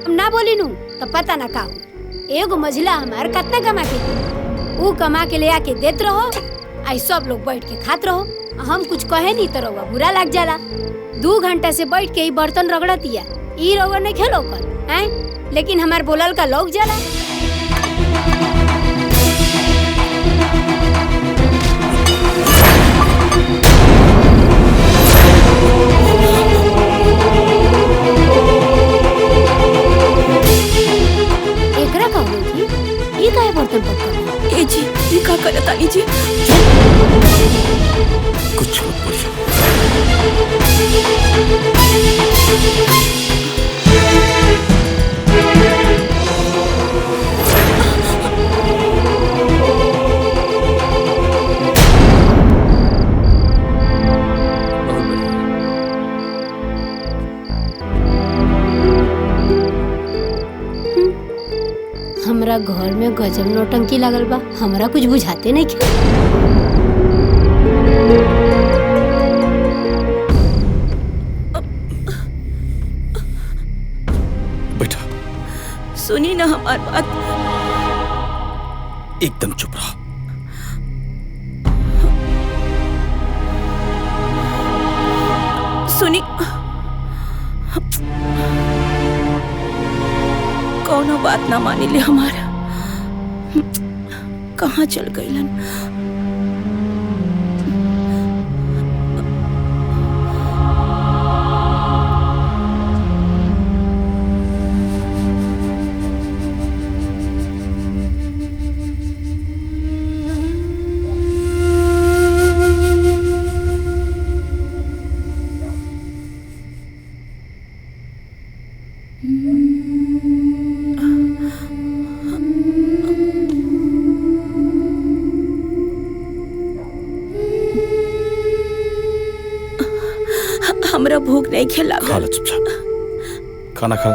Speaker 1: ना बोली नु त पता ना का हो। एगो मझिला हमार कितना कमा के ऊ कमा के ले आके देत रहो, आई सब लोग बैठ के खात रहो। हम कुछ कहे नहीं तो रहुआ बुरा लग जाला। 2 घंटा से बैठ के ही बर्तन रगड़तिया, ई रहुआ नहीं खेलो कर हैं, लेकिन हमार बोलल का लोग जाला। एकरा का हो जी, ये काहे बर्तन पकड़?
Speaker 2: ए जी, ये का करत आनी जी?
Speaker 6: कुछ मत बोलिए।
Speaker 1: हमरा घर में गजब नौटंकी लागल बा, हमरा कुछ बुझाते नहीं।
Speaker 2: सुनी ना हमार बात।
Speaker 6: एकदम चुप रहो।
Speaker 2: सुनी, कौनो बात ना मानी ले हमारा। कहाँ चल गईलन? हमरा भूख नहीं खिला।
Speaker 6: खा लो चुपचाप, खाना खा।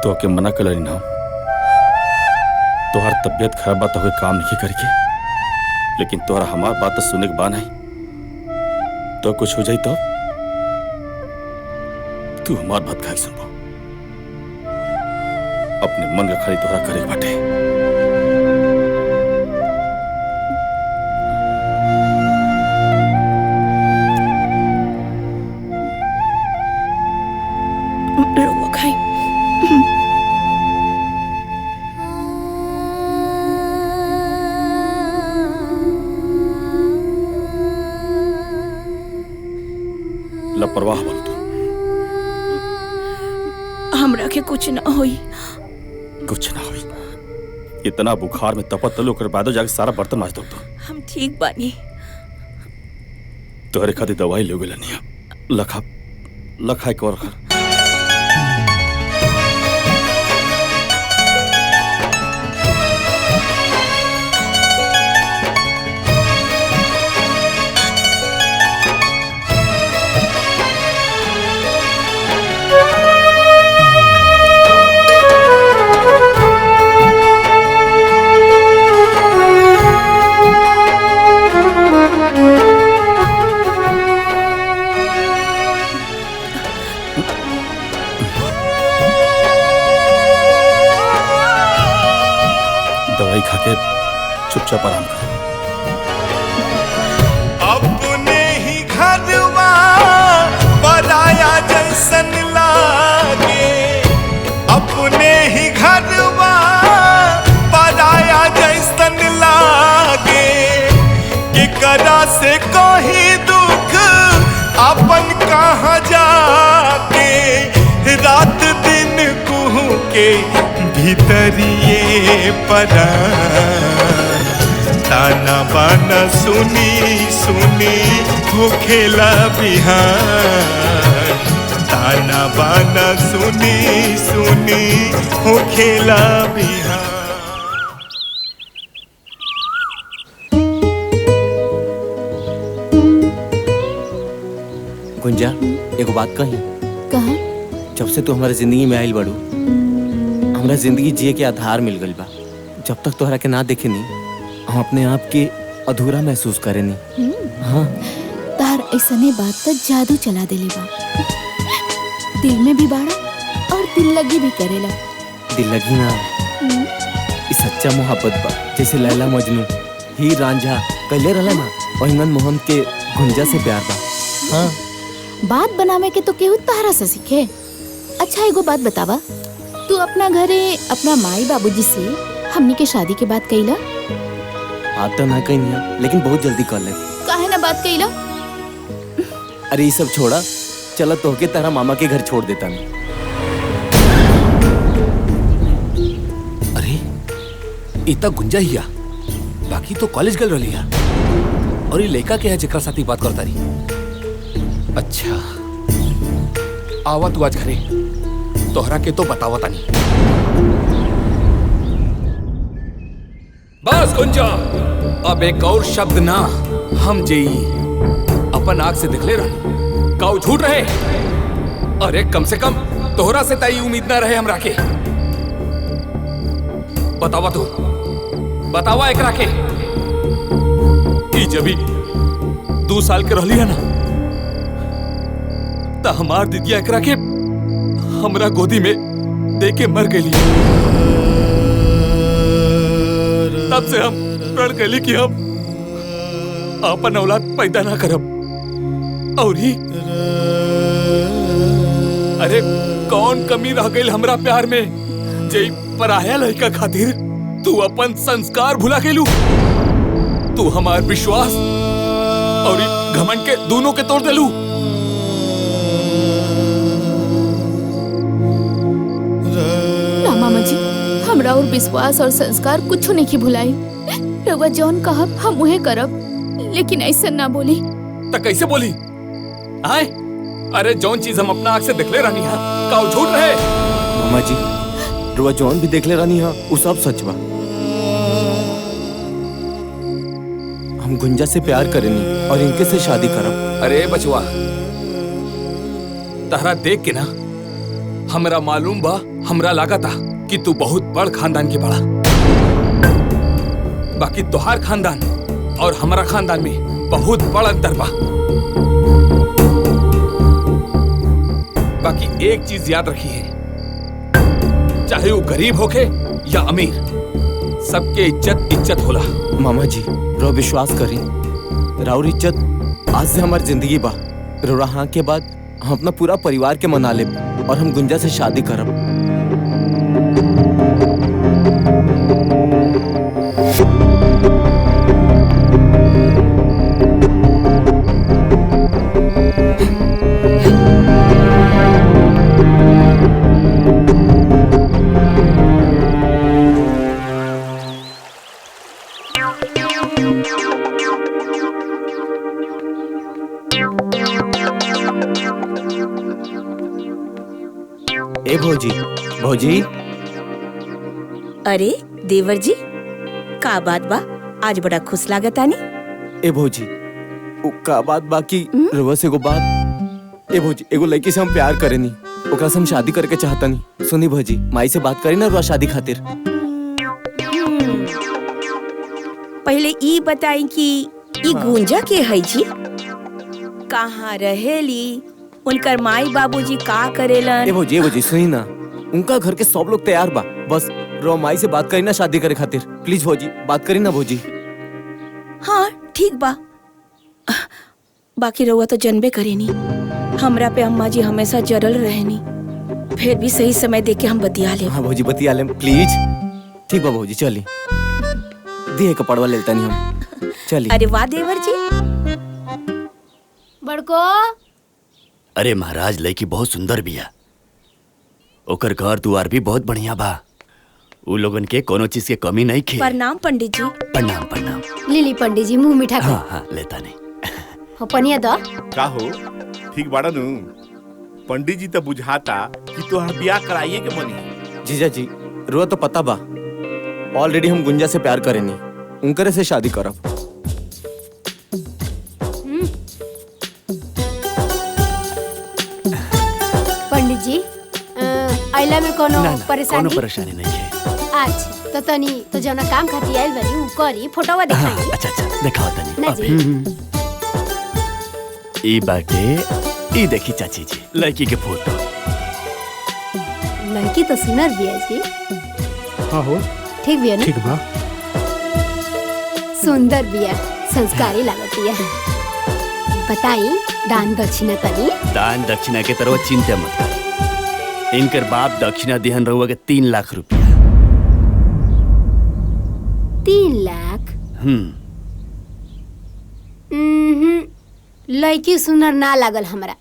Speaker 6: तो के मना कर ना, तोहार तबीयत खराब बात हो काम नहीं करके, लेकिन तोहरा हमार बात तो सुने के बा नहीं। तो कुछ हो जाई तो तू हमार बात खाई सुनबो। अपने मन का खाली तोहरा करे बाटे।
Speaker 2: रउआ खाई।
Speaker 6: लापरवाह बन तू।
Speaker 2: हमरा के कुछ ना होई।
Speaker 6: कुछ ना होई। इतना बुखार में तपत तलो कर बाद जाके सारा बर्तन माज दो तो।
Speaker 2: हम ठीक बानी।
Speaker 6: तोहरे खातिर दवाई ले गेला नहीं। लखा लखा एक और खा। दवाई खा के चुपचाप आराम करो।
Speaker 10: अपने ही घरवा पराया जैसन लागे, अपने ही घरवा पराया जैसन लागे, केकरा से कोई दुख अपन कहाँ जाके, रात दिन कुहू के भीतरिए परान, ताना बाना सुनी सुनी हो खेला बिहान, ताना बाना सुनी सुनी हो खेला बिहान।
Speaker 5: गुंजा, एगो बात कही।
Speaker 4: कहा?
Speaker 5: जब से तू हमारे जिंदगी में आइल बड़ू, हमरा जिंदगी जिए के आधार मिल गइल बा। जब तक तोहरा के ना देखे नी, हम अपने आप के अधूरा महसूस करे नी। हाँ,
Speaker 4: तार ऐसने बात तो जादू चला देले बा। दिल में भी बाड़ा और दिल लगी भी करेला।
Speaker 5: दिल लगी ना, ई सच्चा मोहब्बत बा। जैसे लैला मजनू, हीर रांझा कहले रहला ना, ओहिंगन मोहन के गुंजा से प्यार बा। हाँ,
Speaker 4: बात बनावे के तो केहू तारा से सीखे। अच्छा एगो बात बतावा, तू अपना घरे अपना माई बाबूजी से हमनी के शादी के बात कइला?
Speaker 5: बात तो ना कही, लेकिन बहुत जल्दी कर ले।
Speaker 4: काहे ना बात कइला?
Speaker 5: अरे ये सब छोड़ा, चला तोहके तारा मामा के घर छोड़ देता नहीं।
Speaker 7: अरे इतना गुंजा हिया, बाकी तो कॉलेज गल रही है। और ये लड़का के है जेकरा साथी बात करता रही। अच्छा आवा तू आज घरे, तोहरा के तो बतावा तानी। बस गुंजा, अब एक और शब्द ना। हम जेई अपन आग से दिखले रहा, काऊ झूठ रहे। अरे कम से कम तोहरा से ताई उम्मीद ना रहे हमरा के। बतावा तू, बतावा एकरा के जब 2 साल के रहली है ना, त हमार दीदिया एकरा के
Speaker 6: हमरा गोदी में दे के मर गई। तब से हम प्रण कैली कि हम अपन औलाद पैदा ना करब। और ही अरे कौन कमी रह गई हमरा प्यार में जे पराया लड़का खातिर तू अपन संस्कार भुला गेलू। तू हमार विश्वास और घमंड के दोनों के तोड़ देलू।
Speaker 4: ना मामा जी, हमरा और विश्वास और संस्कार कुछ नहीं की भुलाई। रउआ जौन कहब हम उहे करब, लेकिन ऐसा ना बोली।
Speaker 6: तो कैसे बोली? आए अरे जौन चीज हम अपना आँख से देखले रहनी है का वो झूठ रहे?
Speaker 5: मामा जी रुआ जौन भी देखले रहनी है वो सब सच बा। हम गुंजा से प्यार करेनी और इनके से शादी करब।
Speaker 6: अरे बचवा, तहरा देख के ना हमरा मालूम बा, हमरा लगा था कि तू बहुत बड़ खानदान के बड़ा। बाकी तोहार खानदान और हमारा खानदान में बहुत बड़ा अंतर बा। बाकी एक चीज याद रखिए, चाहे वो गरीब होके या अमीर, सबके इज्जत इज्जत होला।
Speaker 5: मामा जी रो विश्वास करी, राउर इज्जत आज से हमारी जिंदगी बा। रोड़ा हाँ के बाद हम अपना पूरा परिवार के मना ले और हम गुंजा से शादी करब। ए भौजी, भौजी।
Speaker 2: अरे देवर जी, का बात बा? आज बड़ा खुश लागत आनी।
Speaker 5: ए भौजी, उ का बात बाकी रवा से एगो बात। ए भौजी, एगो लड़की से हम प्यार करेनी, ओकरा से हम शादी करके चाहतनी। सुनी भौजी, माई से बात करी ना रुआ शादी खातिर।
Speaker 2: पहले ई बताई कि ई गुंजा के है जी? कहाँ रहेली? उनकर माई बाबूजी का करेलन?
Speaker 5: ए भौजी सुनी ना, उनका घर के सब लोग तैयार बा, बस रो माई से बात करी ना शादी करे खातिर। प्लीज भौजी बात करी ना भौजी।
Speaker 2: हाँ ठीक बा। बाकी रउआ तो जनबे करेनी, हमरा पे अम्मा जी हमेशा जरल रहनी। फिर भी सही समय देख के हम बतिया ले।
Speaker 5: हाँ भौजी बतिया ले प्लीज। ठीक बा भौजी, चली दिए कपड़वा लेता नहीं हम, चली।
Speaker 2: अरे वाह देवर जी।
Speaker 1: बड़को
Speaker 8: अरे महाराज, लड़की बहुत सुंदर बिया, ओकर घर दुआर भी बहुत बढ़िया बा। उ लोगन के कोनो चीज के कमी नहीं खे।
Speaker 2: प्रणाम पंडित जी।
Speaker 8: प्रणाम प्रणाम।
Speaker 1: लिली पंडित जी मुंह मीठा कर।
Speaker 8: हाँ हाँ लेता नहीं।
Speaker 1: हो पनिया द
Speaker 10: का हो ठीक बाड़ा नु? पंडित जी तो बुझाता कि तोहर ब्याह कराइए के मनी।
Speaker 5: जीजा जी रुआ तो पता बा, ऑलरेडी हम गुंजा से प्यार करेनी, उनकरे से शादी करब।
Speaker 1: पंडित जी आइला में कोनो परेशानी?
Speaker 8: कोनो परेशानी नहीं है।
Speaker 1: अच्छा तो तनी तो जना काम खाती आइल बनी उ करी फोटोवा दिखाई।
Speaker 8: अच्छा अच्छा दिखाओ तनी।
Speaker 1: ना जी।
Speaker 8: ई बाटे, ई देखी चाची जी लड़की के फोटो।
Speaker 1: लड़की तो सुंदर बिया जी।
Speaker 3: हाँ हो
Speaker 1: ठीक बिया ना?
Speaker 3: ठीक बा।
Speaker 1: सुंदर बिया, संस्कारी लागत बिया। बताई दान दक्षिणा तनी।
Speaker 8: दान दक्षिणा के तरह चिंता मत कर। इनकर बाप दक्षिणा दिहन रहुआ के 3 लाख रुपया।
Speaker 1: 3 लाख? लड़की सुंदर ना लागल हमरा।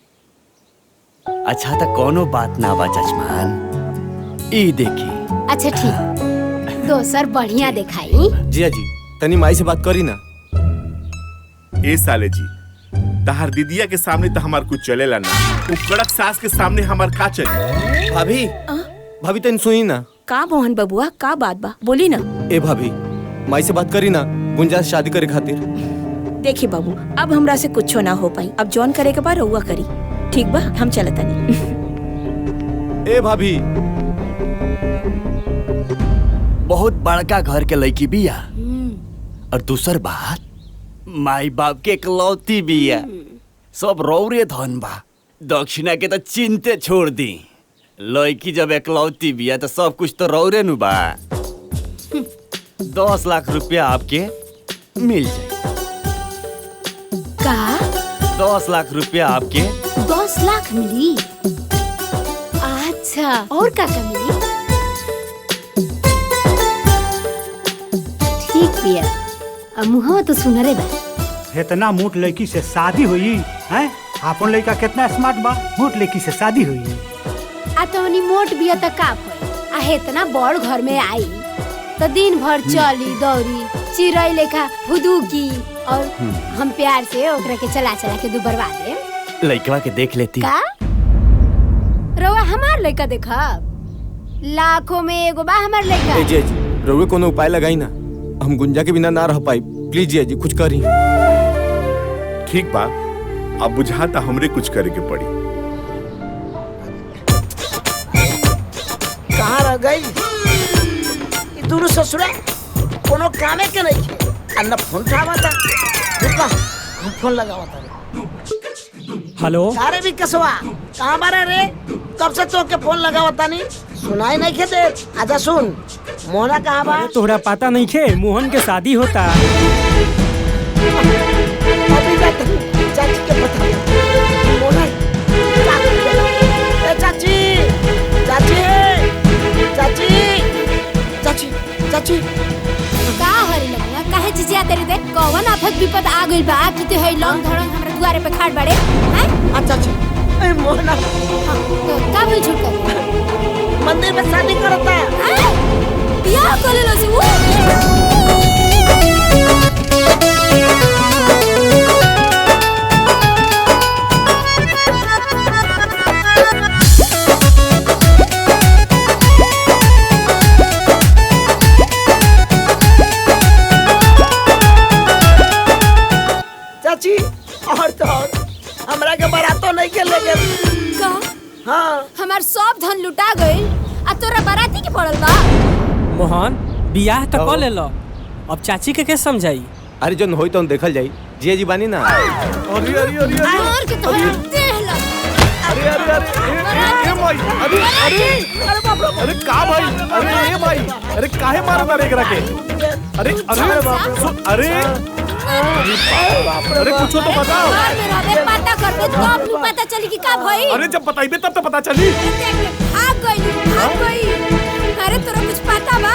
Speaker 8: अच्छा तो कोनो बात ना बा जजमान, ई देखी।
Speaker 1: अच्छा ठीक, दोसर बढ़िया दिखाई।
Speaker 5: जिया जी तनी माई से बात करी ना।
Speaker 10: ए साले जी, तहार दीदिया के सामने तो हमार कुछ चलेला ना, वो कड़क सास के सामने हमार का चली?
Speaker 5: भाभी भाभी तनी सुनी ना।
Speaker 2: का मोहन बबुआ, का बात बा? बोली ना।
Speaker 5: ए भाभी, माई से बात करी ना गुंजा से शादी करे खातिर।
Speaker 2: देखी बाबू, अब हमरा से कुछ ना हो पाई। अब जॉन करे के बाद रउआ करी। ठीक बा, हम चलत नहीं।
Speaker 5: ए भाभी,
Speaker 8: बहुत बड़का घर के लड़की बिया, और दूसर बात माई बाप के इकलौती बिया। सब रौरे धन बा। दक्षिणा के तो चिंते छोड़ दी।
Speaker 5: लड़की जब एकलौती बिया तो सब कुछ तो रौरे नु बा। 10 लाख रुपया आपके मिल जाए।
Speaker 1: का
Speaker 5: 10 लाख रुपया आपके
Speaker 1: 10 लाख मिली? अच्छा, और का मिली? ठीक बिया। अब मुहवा तो सुनरे बा।
Speaker 3: इतना मोट लड़की से शादी हुई हैं? आपन लड़का कितना स्मार्ट बा, मोट लड़की से शादी हुई।
Speaker 1: आ तोनी मोट बिया त का भई? आ इतना बड़ घर में आई तो दिन भर चली दौड़ी चिड़ै लेखा फुदूकी और हम प्यार से ओकरा के चला के दू बर्बाद दे।
Speaker 5: लड़कवा के देख लेती।
Speaker 1: का रवा हमार लड़का देखा? लाखों में एगो बा हमार लड़का।
Speaker 5: जी रउए कोनो उपाय लगाई ना, हम गुंजा के बिना ना रह पाई। प्लीज जी कुछ करी।
Speaker 10: ठीक बा, अब बुझाता हमरे कुछ करे के पड़ी।
Speaker 9: कहाँ रह गई दूर ससुरा? कोनो कामे के नहीं खे। अन्ना फोन उठावा था, रुका हम फोन लगावा था।
Speaker 11: हेलो
Speaker 9: अरे भी कसवा कहाँ बारे रे? कब से तो के फोन लगावा था नहीं सुनाई नहीं खे दे। आजा सुन, मोहना कहाँ बा?
Speaker 11: तोहरा पता नहीं खे मोहन के शादी होता।
Speaker 9: अभी जाते चाची के पता मोहना चाची चाची चाची चाची चाची
Speaker 1: का हरी लगना काहे चिचिया तेरे दे? कौन आफत विपद आ गइल बा कि ते है लौंग धड़ंग हमरा दुआरे पे खाड़ बाड़े हैं?
Speaker 9: अच्छा जी ए मोहना
Speaker 1: तो का बोल झूठ कर?
Speaker 9: मंदिर में शादी करता है
Speaker 1: बियाह कर लेलो से
Speaker 9: चाची और तो हमरा के बारातो नहीं के ले गए
Speaker 1: का?
Speaker 9: हाँ
Speaker 1: हमार सब धन लुटा गइल आ तोरा बाराती के पड़ल बा।
Speaker 11: मोहन बियाह तो कर लेलो, अब चाची के के समझाई?
Speaker 5: अरे जो होई तो देखल जाई। जिया जी बानी ना।
Speaker 10: अरे
Speaker 1: और के तोरा देह लग।
Speaker 10: अरे भाई,
Speaker 9: अरे बाप रे,
Speaker 10: अरे का भाई? अरे ए भाई, अरे काहे मारता रे एकरा के? अरे अरे कुछ तो बताओ।
Speaker 1: घर में रहबे पता करते तब नु पता चली कि का भई।
Speaker 10: अरे जब बताइबे तब तो पता चली।
Speaker 1: भाग गई। अरे तोरा कुछ पता बा?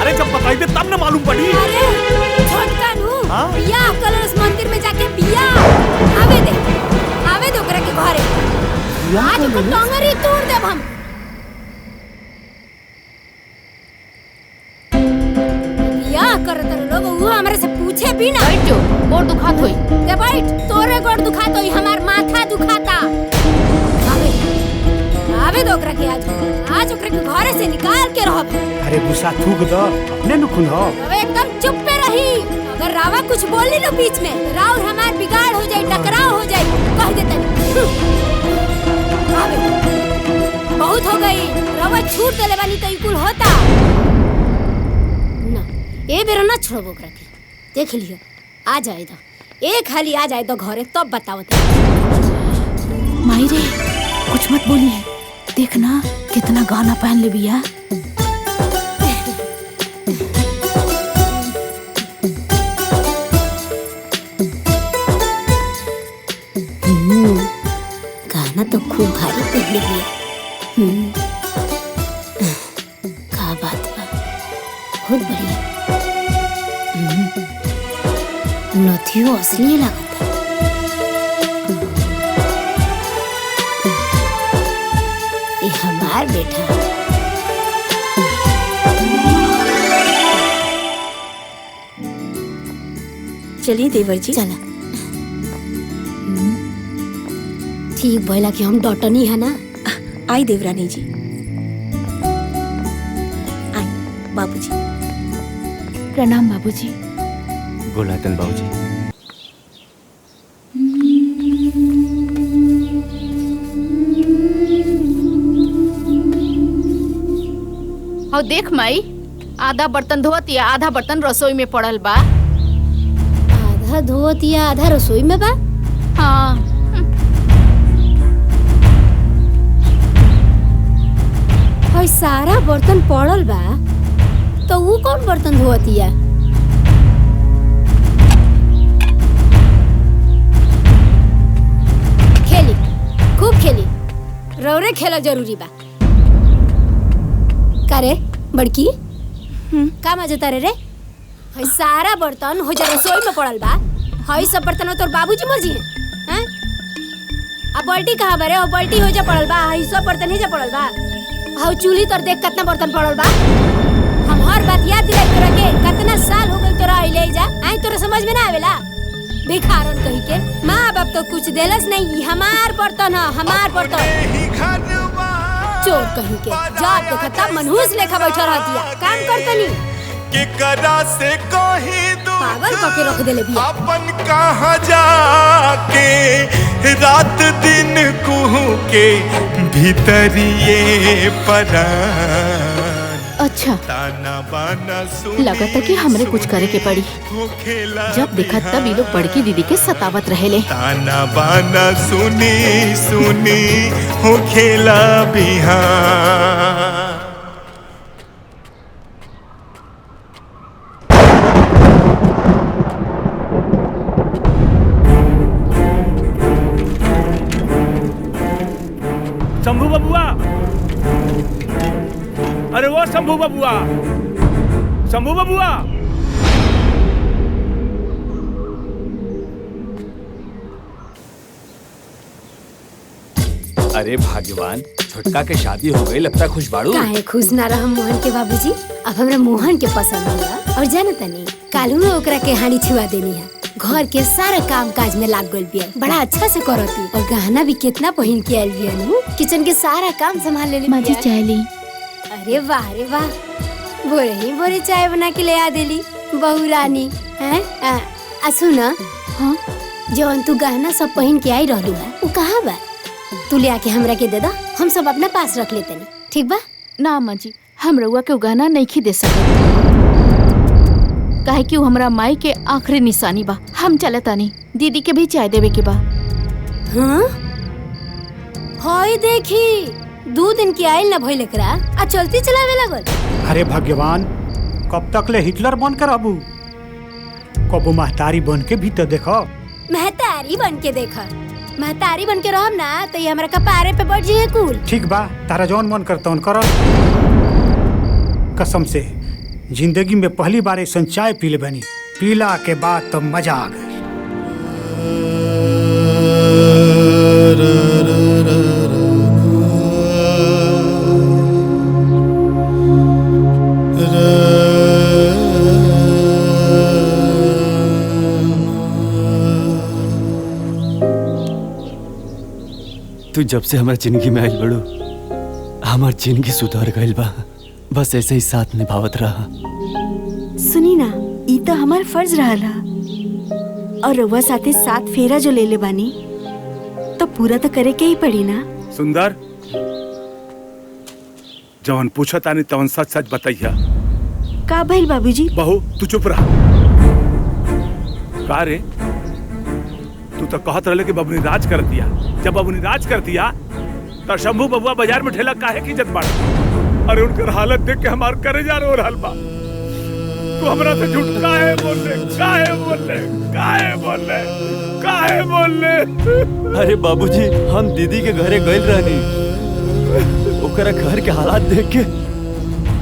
Speaker 10: अरे जब बताइबे तब न मालूम पड़ी।
Speaker 1: अरे छोटका नु बियाह कलश मंदिर में जाके बियाह आवे दे ओकरा के घरे। आज को टंगरी तोड़ देब हम। बियाह करत लोग वो हमरे से पूछे भी ना। बैठ जो, गोड़ दुखात होई। दे बैठ, तोरे गोड़ दुखात होई, हमार माथा दुखाता। आवे दो ओकरा के आज ओकरा के घरे से निकाल के रहब।
Speaker 3: अरे गुस्सा थूक दो, अपने न खुन हो।
Speaker 1: अब एकदम चुप पे रही। अगर रावा कुछ बोली ना बीच में, राव हमार बिगाड़ हो जाए, टकराव हो जाए, कह दे तनी। बहुत हो गई, रावा छूट देले बानी तो इकुल होता ना। ए बेरा ना छोड़बो ओकरा के। देख लियो, आ जाए तो एक हाली आ जाए तो घरे तब बताओ।
Speaker 4: माई रे कुछ मत बोलिए, देखना कितना गाना पहन ले बिया।
Speaker 1: गाना तो खूब भारी पहन लिया। का बात बा, बहुत बढ़िया। नथियो असली लगता। ये हमार बेटा।
Speaker 2: चलिए देवर जी।
Speaker 1: चला। ठीक भइला कि हम डटनी है ना।
Speaker 2: आई देवरानी जी, आई बाबूजी।
Speaker 4: प्रणाम बाबूजी।
Speaker 5: गोलातन बाबूजी।
Speaker 4: और देख माई, आधा बर्तन धोत या आधा बर्तन रसोई में पड़ल बा।
Speaker 1: आधा धोत या आधा रसोई में बा?
Speaker 4: हाँ।
Speaker 1: हई सारा बर्तन पड़ल बा तो वो कौन बर्तन धोतिया? खेली, खूब खेली, रौरे खेला जरूरी बा। का रे बड़की? का मजा तारे रे? हई सारा बर्तन हो जा रसोई में पड़ल बा। हई सब बर्तन तोर बाबूजी मर्जी है हैं? अब बाल्टी कहाँ बा रे? ओ बाल्टी हो जा पड़ल बा। हई सब बर्तन ही जा पड़ल बा। हऊ चूल्ही तर देख कितना बर्तन पड़ल बा। हम हर बात याद दिलाई तोरा के। कितना साल हो गइल तोरा आइले जा। आई तोरा समझ में ना आवेला? भिखारन कही के माँ बाप तो कुछ देलस नहीं। हमार बर्तन है, हमार बर्तन। चोर कहीं के जब देखा तब मनहूस लेखा बैठा रहतिया। काम करतनी
Speaker 10: के करा से कहीं
Speaker 1: पागल करके रख देले बिया।
Speaker 10: अपन कहाँ जाके रात दिन कुहू के भीतरिए परान।
Speaker 4: अच्छा लगा था कि हमरे कुछ करे के पड़ी। जब देखा तब ये लोग बड़की दीदी के सतावत रहेले।
Speaker 10: ताना बाना सुनी सुनी हो खेला बिहान।
Speaker 12: शंभू बबुआ, अरे वो शंभू बबुआ, शंभू बबुआ।
Speaker 7: अरे भाग्यवान, छोटका के शादी हो गई, लगता है खुश बाड़ू।
Speaker 1: काहे खुश ना रह मोहन के बाबूजी। अब हमरा मोहन के पसंद होला और जाने तनी कालू में ओकरा के हानि छुआ देनी है। घर के सारा काम काज में लाग गइल बिया। बड़ा अच्छा से करती और गहना भी कितना पहन के आइल बिया नु। किचन के सारा काम संभाल लेली।
Speaker 4: माजी चाय ली।
Speaker 1: अरे वाह रे वाह, भोरे ही भोरे चाय बना के ले आ देली बहू रानी हैं। सुना, हाँ जवन तू गहना सब पहन के आई रहलू है वो कहाँ बा? तू ले आके हमरा के दे दा, हम सब अपना पास रख लेते नहीं। ठीक बा
Speaker 4: ना अम्मा जी, हम रउआ के गहना नहीं दे सकते। काहे कि वो हमरा माई के आखिरी निशानी बा। हम चलता नहीं, दीदी के भी चाय देवे के बा।
Speaker 1: हाँ हाय देखी 2 दिन की आइल न भइल एकरा आ चलती चलावे लागल।
Speaker 3: अरे भगवान, कब तक ले हिटलर बन कर आबू? कबो महतारी बन के भी तो देखो।
Speaker 1: महतारी बन के देखा, महतारी बन के रहम ना तो ये हमरा कपारे पे बैठ जाए कुल।
Speaker 3: ठीक बा, तारा जौन मन करता उन करो। कसम से जिंदगी में पहली बार ऐसा चाय पी ले बनी। पीला के बाद तो मजा आ गई।
Speaker 8: तू जब से हमारे जिंदगी में आइल बड़ू, हमार जिंदगी सुधार गइल बा। बस ऐसे ही साथ निभावत रहा।
Speaker 2: सुनी ना, ई तो हमार फर्ज रहला और रउआ साथे 7 फेरा जो ले ले बानी तो पूरा तो करे के ही पड़ी ना।
Speaker 10: सुंदर, जवन पूछा तानी तवन सच सच बताइया।
Speaker 2: का भइल बाबूजी?
Speaker 10: बहू तू चुप रहा। का रे, तू तो कहत रहले कि बबुनी राज कर दिया। जब बबुनी राज कर दिया तो शंभू बबुआ बाजार में ठेला काहे की इज्जत बांटा? अरे उनकर हालत देख के हमार करेजा रो रहल बा। तू हमरा से झूठ काहे बोले? काहे बोले? काहे बोले? काहे बोले?
Speaker 8: अरे बाबूजी, हम दीदी के घरे गइल रहनी। ओकरा घर के हालात देख के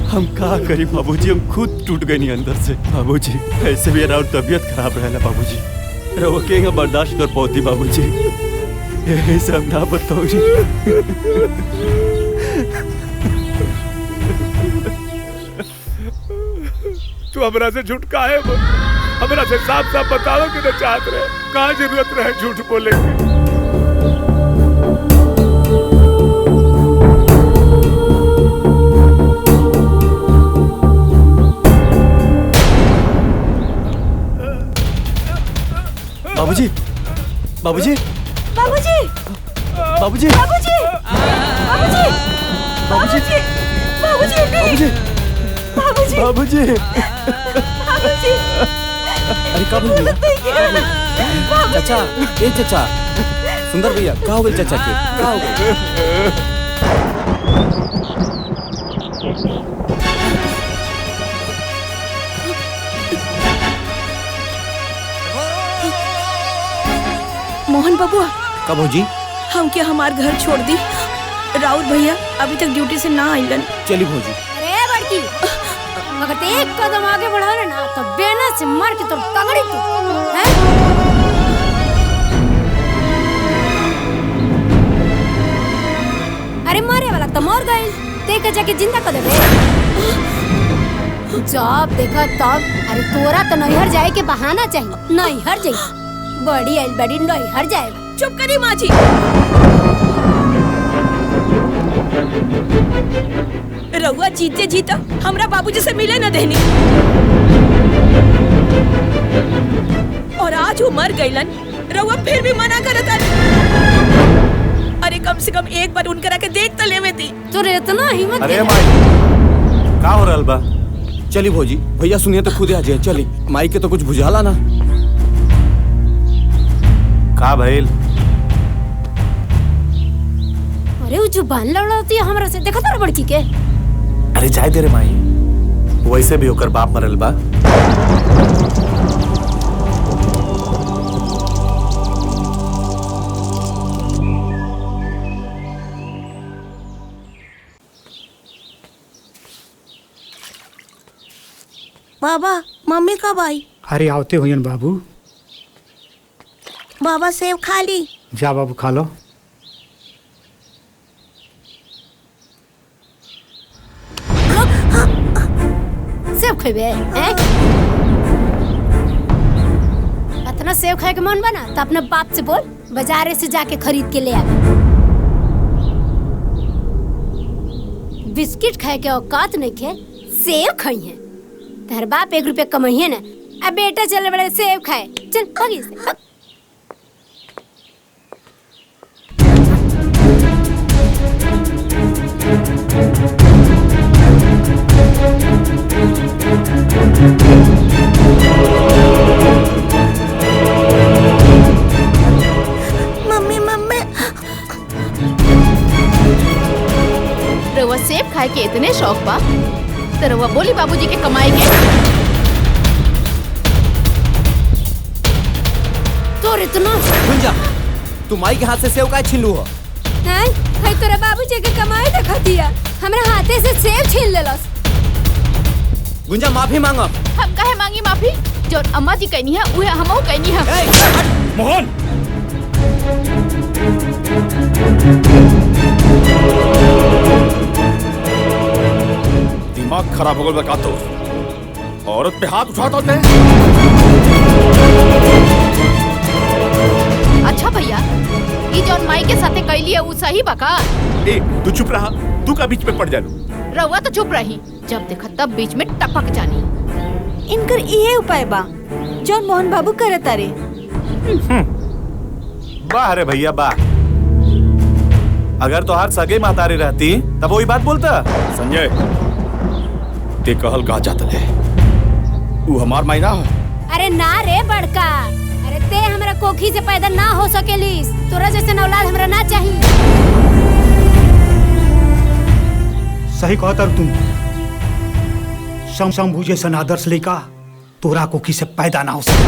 Speaker 8: हम का करी बाबूजी, हम खुद टूट गई अंदर से। बाबूजी ऐसे भी और तबीयत खराब रहला बाबूजी, रहो के बर्दाश्त कर पौती बाबूजी। यही सब ना बताओ जी।
Speaker 10: तू हमरा से झूठ काहे बोल? हमरा से साफ साफ बताओ कि न चाहत रहे। कहाँ जरूरत रहे झूठ बोले की?
Speaker 8: बाबूजी, बाबूजी,
Speaker 2: बाबूजी,
Speaker 8: बाबूजी,
Speaker 2: बाबूजी, बाबूजी, बाबूजी, बाबूजी, बाबूजी,
Speaker 8: बाबूजी,
Speaker 2: बाबूजी।
Speaker 5: अरे का बोल रही? चाचा, ए चाचा, सुंदर भैया, का हो गई चाचा के? का हो गई?
Speaker 2: बबुआ
Speaker 5: कब भौजी?
Speaker 2: हमके हमार घर छोड़ दी। राउत भैया अभी तक ड्यूटी से ना आइलन।
Speaker 5: चली भौजी।
Speaker 1: अरे बड़की, अगर ते एक कदम आगे बढ़ावे ना तो बेना से मार के तो तगड़ी तू हैं? अरे मारे वाला तो मर गए, ते के जाके जिंदा कर देबे। जब देखा तब, अरे तोरा तो नैहर जाए के बहाना चाहिए। नैहर जाई बड़ी आइल बड़ी नैहर जाए।
Speaker 2: चुप करी माँ जी। रउआ जीते जीता हमरा बाबूजी से मिले न देनी, और आज वो मर गईलन, रउआ फिर भी मना करत आनी। अरे कम से कम एक बार उनकरा के देख तो लेवे दी।
Speaker 1: तोरे इतना हिम्मत
Speaker 12: अरे माई का हो रहल बा?
Speaker 5: चली भौजी, भैया सुनिए तो खुद आ जाए। चली, माई के तो कुछ बुझाला ना।
Speaker 12: का भइल?
Speaker 1: अरे वो जुबान लड़ाती है हमरा से, देखा तारा बड़की के।
Speaker 12: अरे जाए दे रे माई, वैसे भी होकर बाप मरल बा।
Speaker 2: बाबा मम्मी कब आई?
Speaker 3: अरे आवते हुयन बाबू।
Speaker 2: बाबा सेब खा ली।
Speaker 3: जा बाबू खा लो।
Speaker 1: सेब खेबे हैं? इतना सेब खाए के मन बना तो अपने बाप से बोल, बाजारे से जाके खरीद के ले आ। बिस्किट खाए के औकात नहीं खे, सेब खाई है। तेरे बाप 1 रुपया कमाई है ना, अब बेटा चले बड़े सेब खाए। चल भागी से भाग।
Speaker 2: Mummy mummy.
Speaker 4: रउआ सेब खाए के इतने शौक बा तो रउआ बोली बाबूजी के कमाई के।
Speaker 1: तोर इतना
Speaker 5: गुंजा, तू माई के हाथ से सेव का छीन लू हो?
Speaker 1: हैं? भाई तोरा बाबूजी के कमाई देखा दिया, हमरा हाथे से सेब छीन लेलस।
Speaker 5: गुंजा माफी मांगो।
Speaker 4: हम काहे मांगी माफी? जो अम्मा जी कहनी है उहे हमहू कहनी है।
Speaker 6: मोहन, दिमाग खराब हो गया का तो? औरत पे हाथ उठाता होते हैं?
Speaker 4: अच्छा भैया, ये जौन माई के साथे कैली है उ सही बा का?
Speaker 10: ए, तू चुप रहा, तू का बीच में पड़ जालू।
Speaker 4: रउआ तो चुप रही, जब देखा तब बीच में टपक जानी।
Speaker 2: इनकर इहे उपाय बा जौन मोहन बाबू करत तारे।
Speaker 12: वाह रे भैया वाह। अगर तो हर सगे मातारी रहती तब वही बात बोलता।
Speaker 6: संजय, ते कहल कहा जाता है, वो हमार मायना हो।
Speaker 1: अरे ना रे बड़का, अरे ते हमरा कोखी से पैदा ना हो सकेलिस, तोरा जैसे औलाद हमरा ना चाहिए।
Speaker 3: सही कहता तुम। शंभू जैसन आदर्श लेका तोरा कोखी से पैदा ना हो सके।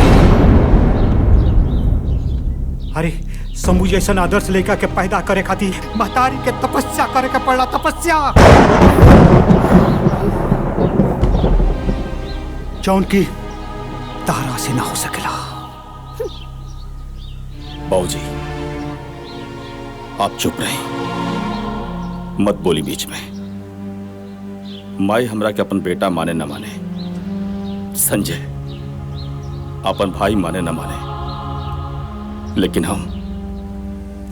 Speaker 3: अरे शंभू जैसन आदर्श लेका के पैदा करे खातिर महतारी के तपस्या करे के पड़ला, तपस्या। जौन की तारा से ना हो सकेला।
Speaker 6: बाबूजी, आप चुप रहे, मत बोली बीच में। माई हमरा के अपन बेटा माने न माने, संजय अपन भाई माने न माने, लेकिन हम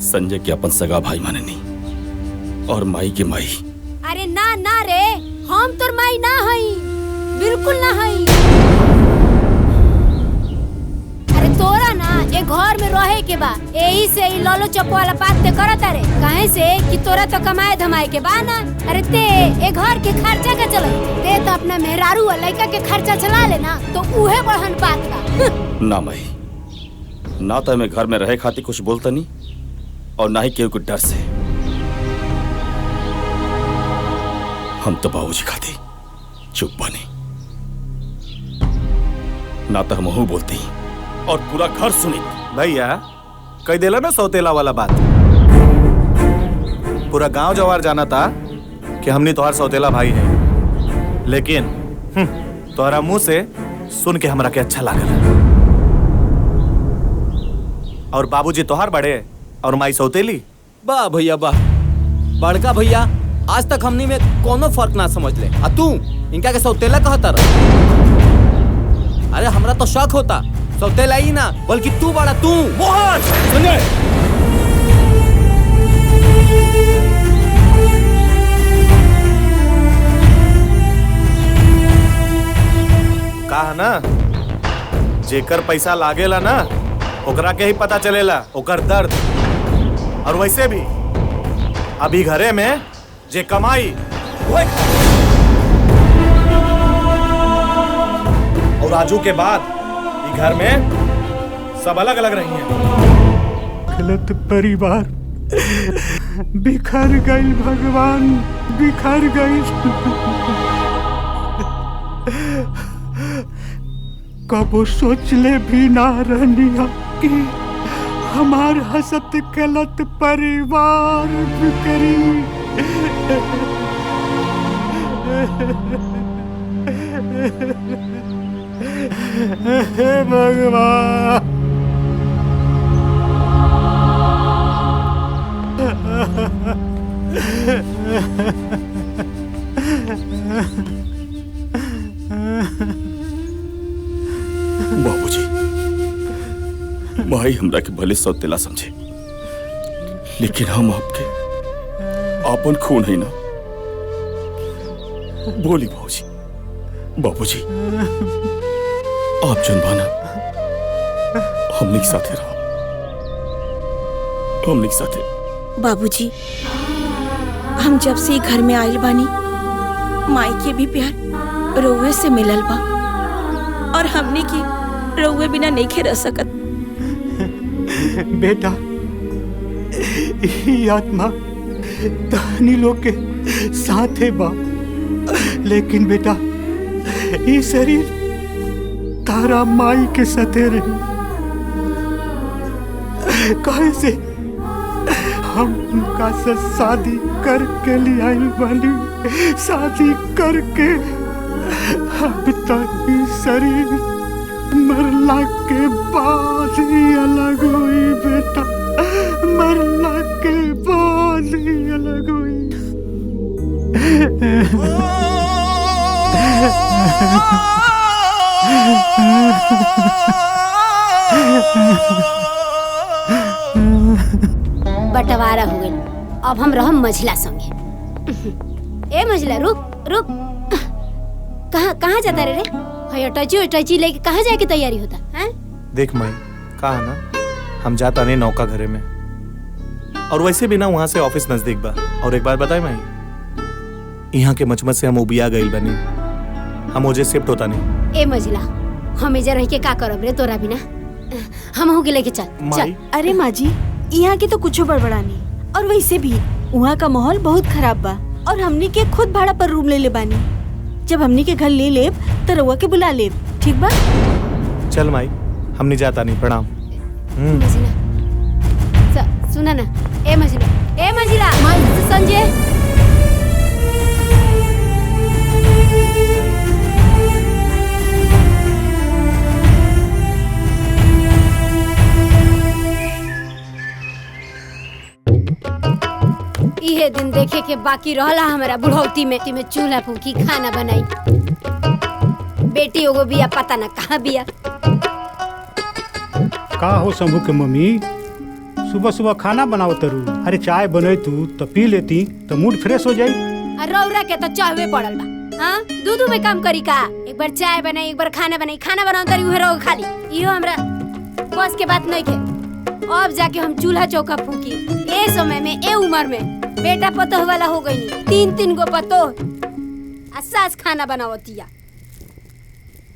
Speaker 6: संजय के अपन सगा भाई माने नहीं, और माई के माई।
Speaker 1: अरे ना ना रे, हम तोर माई ना हई, बिल्कुल ना हई। अरे तोरा ना ए घर में रहे के बा, यही से ई लालो चप्पो वाला बात ते करत रे। काहे से कि तोरा तो कमाए धमाए के बा ना। अरे ते ए घर के खर्चा का चले, ते तो अपना मेहरारू और लड़का के खर्चा चला लेना, तो उहे बढ़न बात का।
Speaker 6: ना माई, ना तो हमें घर में रहे खाती कुछ बोलता नहीं, और ना ही केहू के डर से। हम तो बाबूजी खाती चुप बने, ना तो हम बोलते ही और पूरा घर सुनी।
Speaker 12: भैया कही देला ना सौतेला वाला बात। पूरा गांव जवार जाना था कि हमने तोहार सौतेला भाई है, लेकिन तोहरा मुंह से सुन के हमरा के अच्छा लागल। और बाबूजी तोहार बड़े और माई सौतेली।
Speaker 5: वाह भैया वाह, बड़का भैया आज तक हमनी में कोनो फर्क ना समझ ले। आ तू इनका के सौतेला कहता रहा। अरे हमरा तो शक होता सौतेला ही ना बल्कि तू बड़ा तू।
Speaker 6: मोहन संजय,
Speaker 12: कहा ना जेकर पैसा लागेला ना ओकरा के ही पता चलेला ओकर दर्द। और वैसे भी अभी घरे में जे कमाई और राजू के बाद घर में सब अलग अलग रही हैं।
Speaker 3: गलत परिवार बिखर गई भगवान, बिखर गई। कबो सोचले भी ना रहनी कि हमार हसत गलत परिवार बिखरी। हे भगवान,
Speaker 6: बाबूजी, माई हमरा के भले सौतेला समझे, लेकिन हम आपके आपन खून है ना। बोली बाबूजी, बाबूजी आप जन बाना हमने के साथे रहो, हमने के साथे।
Speaker 2: बाबूजी, हम जब से घर में आयल बानी माई के भी प्यार रउए से मिलल बा, और हमने की रउए बिना नहीं खे रह सकत।
Speaker 3: बेटा, ये आत्मा तहनी लोग के साथे बा, लेकिन बेटा ये शरीर तारा माई के साथे रही। कहे से हम उनका से शादी करके ले आई बानी, शादी करके अब तक शरीर मरला के बाद ही अलग हुई बेटा, मरला के बाद ही अलग हुई।
Speaker 1: बंटवारा हो गई। अब हम रहम मझला संगे। ए मझला रुक रुक, कहाँ जाता रे? अटैची लेके कहाँ जाए की तैयारी होता है?
Speaker 12: देख माई, कहा ना हम जाता नहीं नौका घरे में, और वैसे भी ना वहां से ऑफिस नजदीक बा। और एक बार बताए माई, यहाँ के मचमच से हम उबिया गइल बनी, हम ओजे शिफ्ट होता नहीं।
Speaker 1: ए मझला, हम एजा रह के का करब रे तोरा बिना? हम हो के लेके चल चल।
Speaker 2: अरे माँ जी, यहाँ के तो कुछ बड़बड़ा नहीं, और वैसे भी वहाँ का माहौल बहुत खराब बा, और हमनी के खुद भाड़ा पर रूम ले ले बानी। जब हमनी के घर ले लेब तो रउआ के बुला लेब, ठीक बा?
Speaker 12: चल माई, हमने जाता नहीं। प्रणाम।
Speaker 1: सुना ना, ए मझला संजय, इहे दिन देखे के बाकी रहला हमारा बुढ़ौती में चूल्हा फूकी खाना बनाई। बेटी एगो बिया पता ना कहाँ बिया।
Speaker 3: का हो शंभू के मम्मी, सुबह सुबह खाना बनाओ तरू? अरे चाय बने तू तो पी लेती तो मूड फ्रेश हो जाई।
Speaker 1: रौरा के तो चाहवे पड़ल बा। हाँ, दूध में काम करी का? एक बार चाय बनाई, एक बार खाना बनाई, खाना बनाओ तरी उहे रहो खाली। इहो हमरा बस के बात नहीं के। अब जाके हम चूल्हा चौका फूकी। ए समय में, ए उम्र में बेटा पतोह वाला हो गई नी, 3 गो पतोह आ सास खाना बनावतिया।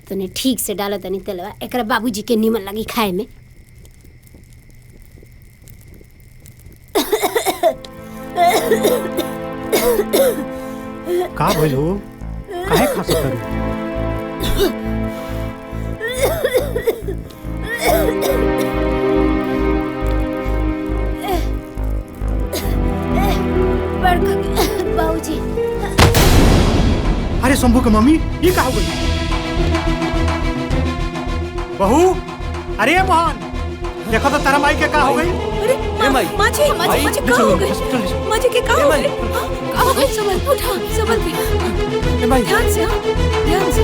Speaker 1: तने ठीक से डालो तनी तेलवा, एकरा बाबूजी के निमन लगी खाए में।
Speaker 3: का भइल हो? काहे खासो तरू?
Speaker 1: बड़का बाबूजी।
Speaker 3: अरे शंभू के मम्मी ये का हो गई? बहू, अरे मोहन देखो तो तारा माई के का हो गई?
Speaker 2: अरे
Speaker 5: माई,
Speaker 2: माँ जी का हो गई? माँ जी के का हो गई? का हो गई? संभल उठा, संभल के ध्यान से, हाँ, ध्यान से।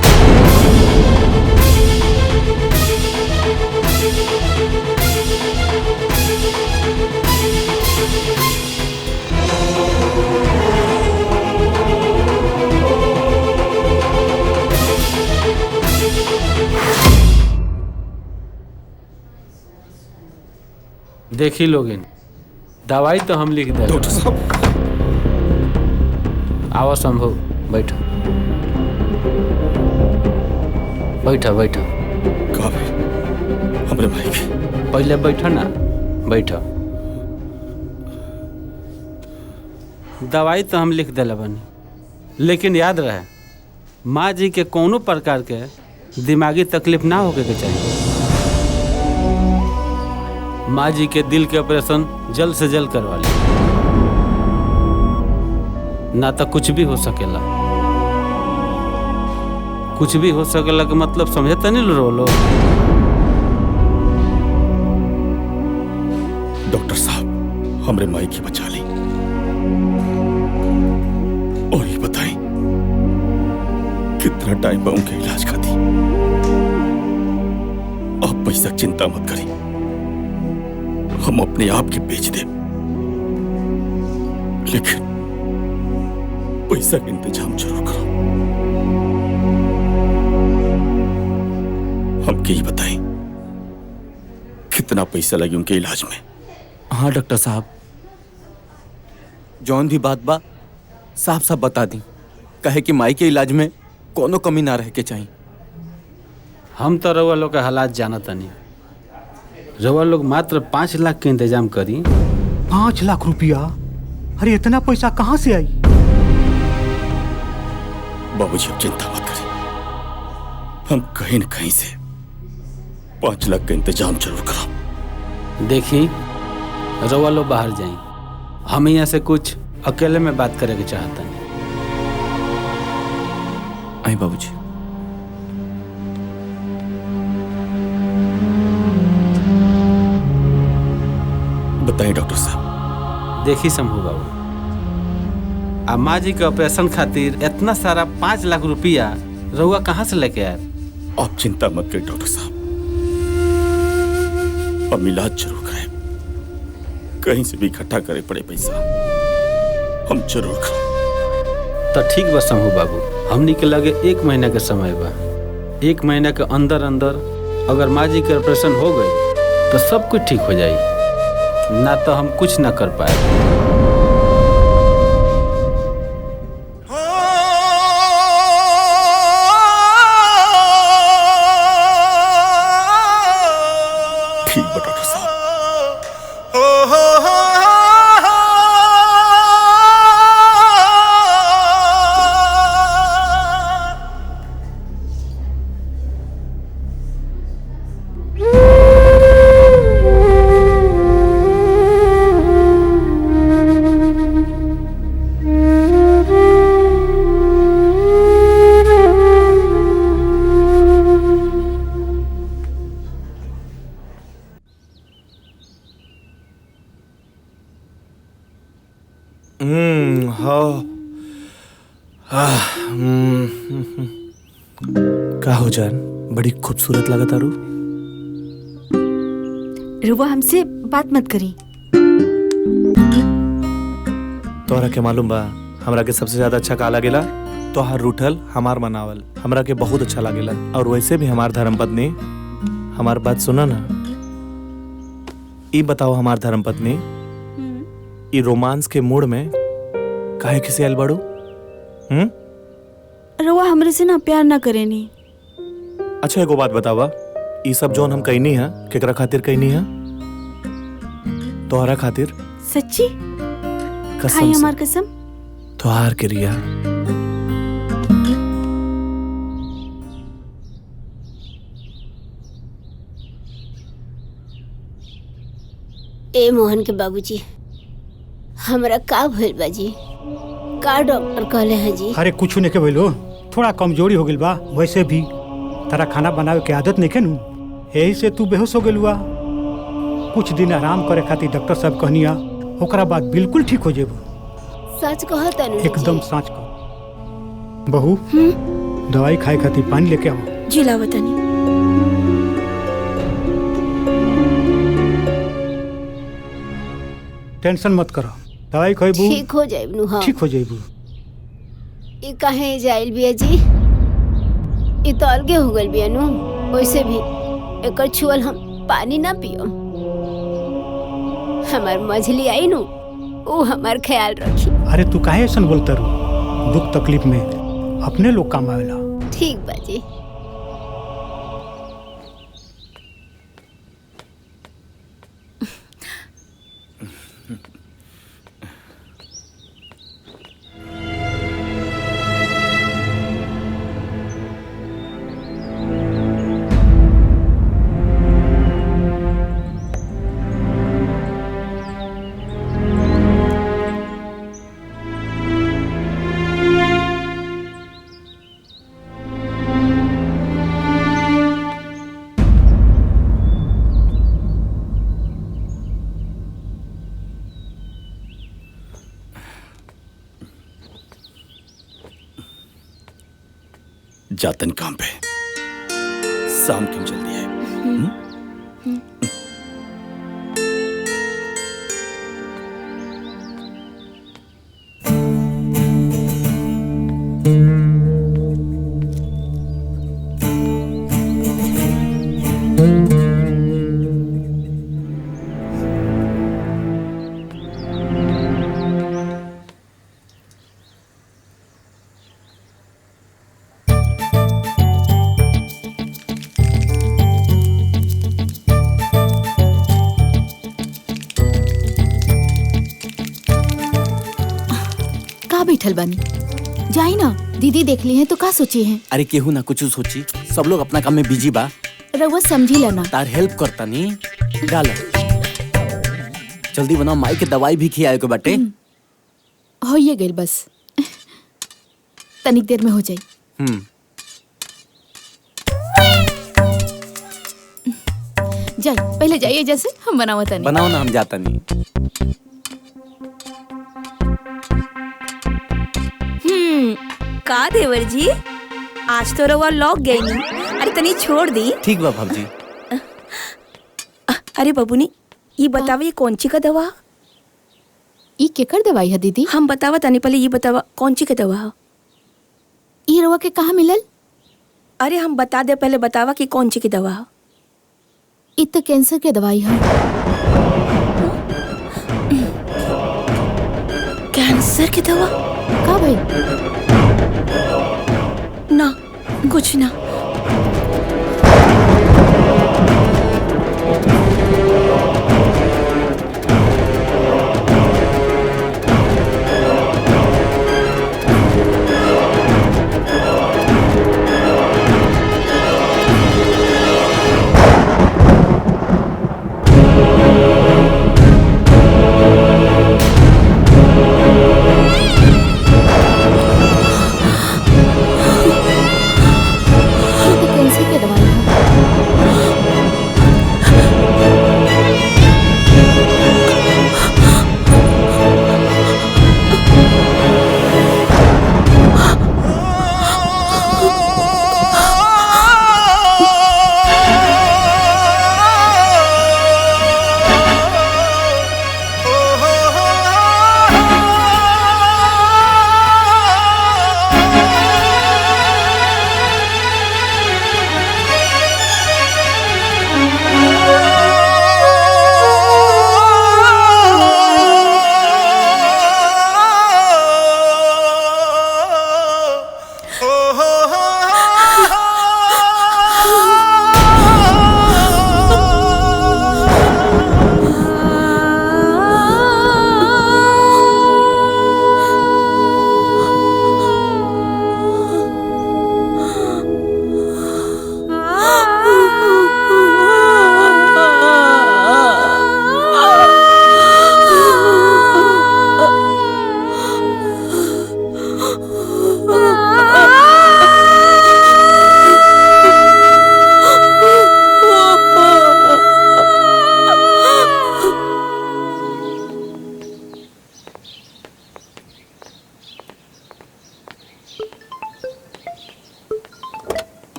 Speaker 11: देखी लोगिन, दवाई तो हम लिख दे।
Speaker 6: डॉक्टर साहब,
Speaker 11: आओ शंभू, बैठो बैठो बैठो।
Speaker 6: कहाँ भाई हमरे भाई के?
Speaker 11: पहले बैठो ना, बैठो। दवाई तो हम लिख दिला बनी, लेकिन याद रहे माँ जी के कोनो प्रकार के दिमागी तकलीफ ना होके के चाहिए। माँ जी के दिल के ऑपरेशन जल्द से जल्द करवा ली, ना तो कुछ भी हो सकेला। कुछ भी हो सकेला के मतलब समझे तो नहीं रो।
Speaker 6: डॉक्टर साहब, हमरे माई की बचा ली। और ये बताएं कितना टाइम बा उनके इलाज का दी? आप पैसा चिंता मत करें, हम अपने आप के बेच दे, लेकिन पैसा का इंतजाम जरूर करो। हमके ही बताएं कितना पैसा लगे उनके इलाज में?
Speaker 5: हाँ डॉक्टर साहब, जौन भी बात बा साफ साफ बता दी, कहे कि माई के इलाज में कोनो कमी ना रह के चाहिए।
Speaker 11: हम तो रउआ लोग के हालात जानत नहीं। रउआ लोग मात्र 5 लाख के इंतजाम करी।
Speaker 3: 5 लाख रुपया? अरे इतना पैसा कहाँ से आई?
Speaker 6: बाबूजी अब चिंता मत करें, हम कहीं न कहीं से 5 लाख का इंतजाम जरूर करो।
Speaker 11: देखी, रउआ लोग बाहर जाई, हम यहाँ से कुछ अकेले में बात करे के चाहता नहीं।
Speaker 5: आई बाबूजी।
Speaker 6: बताएं डॉक्टर साहब।
Speaker 11: देखी शंभू बाबू, माँ जी के ऑपरेशन खातिर इतना सारा 5 लाख रुपया रउआ कहाँ से लेके आए?
Speaker 6: आप चिंता मत करें डॉक्टर साहब, अब इलाज जरूर करें। कहीं से भी इकट्ठा करे पड़े पैसा हम जरूर करें।
Speaker 11: तो ठीक बा शंभू बाबू, हमनी के लगे 1 महीना के समय बा। 1 महीना के अंदर अंदर अगर माँ जी के ऑपरेशन हो गई तो सब कुछ ठीक हो जाई, ना तो हम कुछ ना कर पाए।
Speaker 6: ठीक बा डॉक्टर साहब।
Speaker 12: का हो जान, बड़ी खूबसूरत लगा तारू।
Speaker 2: रुआ हमसे बात मत करी।
Speaker 12: तोहरा के मालूम बा हमरा के सबसे ज्यादा अच्छा का लागेला? तोहार रूठल हमार मनावल हमरा के बहुत अच्छा लागेला। और वैसे भी हमार धर्मपत्नी, हमार बात सुना ना। ई बताओ हमार धर्मपत्नी, ई रोमांस के मूड में काहे किसी आयल बाड़ू?
Speaker 2: रुआ हमरे से ना प्यार ना करेनी।
Speaker 12: अच्छा एगो बात बतावा, ई सब जोन हम कहनी है केकरा खातिर कहनी है? तोहरा खातिर।
Speaker 2: सच्ची?
Speaker 12: कसम
Speaker 2: खाई
Speaker 12: से।
Speaker 2: हमार कसम।
Speaker 12: तोहार के रिया।
Speaker 1: ए मोहन के बाबूजी, हमरा का भइल बा जी? का डॉक्टर कहले हैं जी?
Speaker 3: अरे कुछ नहीं के बोलो, थोड़ा कमजोरी हो गई बा। वैसे भी तारा खाना बनावे के आदत नहीं के नु, यही से तू बेहोश हो गेलुआ। कुछ दिन आराम करे खातिर डॉक्टर साहब कहनिया, ओकरा बाद बिल्कुल ठीक हो जेबू।
Speaker 1: सच कहत है
Speaker 3: एकदम सच कह। बहू दवाई खाए खातिर पानी लेके आओ।
Speaker 2: जी लावतनी।
Speaker 3: टेंशन मत करो, दवाई खइबू
Speaker 1: ठीक हो जाइबू। हां
Speaker 3: ठीक हो जाइबू।
Speaker 1: ई काहे जाइल बिया जी? ई तो अलगे हो गइल बिया नु। वैसे भी एकर छुअल हम पानी ना पियो। हमार मझली आई नु, वो हमार ख्याल रखी।
Speaker 3: अरे तू काहे ऐसा बोलता रू? दुख तकलीफ में अपने लोग काम आवेला।
Speaker 1: ठीक बाजी।
Speaker 6: जातन काम पे, शाम क्यों जल्दी है?
Speaker 4: बैठल बानी, जाई ना। दीदी देख ली है तो का सोची है?
Speaker 5: अरे केहू ना कुछ सोची, सब लोग अपना काम में बिजी बा।
Speaker 4: रउआ समझी लेना।
Speaker 5: तार हेल्प करता नी। डालो जल्दी बनाओ, माई के दवाई भी खियाए के बाटे।
Speaker 4: हो ये गेल बस, तनिक देर में हो जाई। जाई पहले जाइए, जैसे हम बनावत नहीं।
Speaker 5: बनाओ ना, हम जाता नहीं।
Speaker 2: का देवर जी, आज तो रउआ लौक गई नहीं। अरे तनी छोड़ दी।
Speaker 5: ठीक बा भाभी।
Speaker 2: अरे बबुनी, ये बतावा ये कौन ची का दवा?
Speaker 4: ये केकर दवाई है दीदी?
Speaker 2: हम बतावा तनी, पहले ये बतावा कौन ची का दवा?
Speaker 4: ये रउआ के कहाँ मिलल?
Speaker 2: अरे हम बता दे, पहले बतावा कि कौन ची की दवा?
Speaker 4: ये तो कैंसर के दवाई है।
Speaker 2: कैंसर की दवा?
Speaker 4: का भाई?
Speaker 2: ना कुछ ना।
Speaker 4: कैंसर के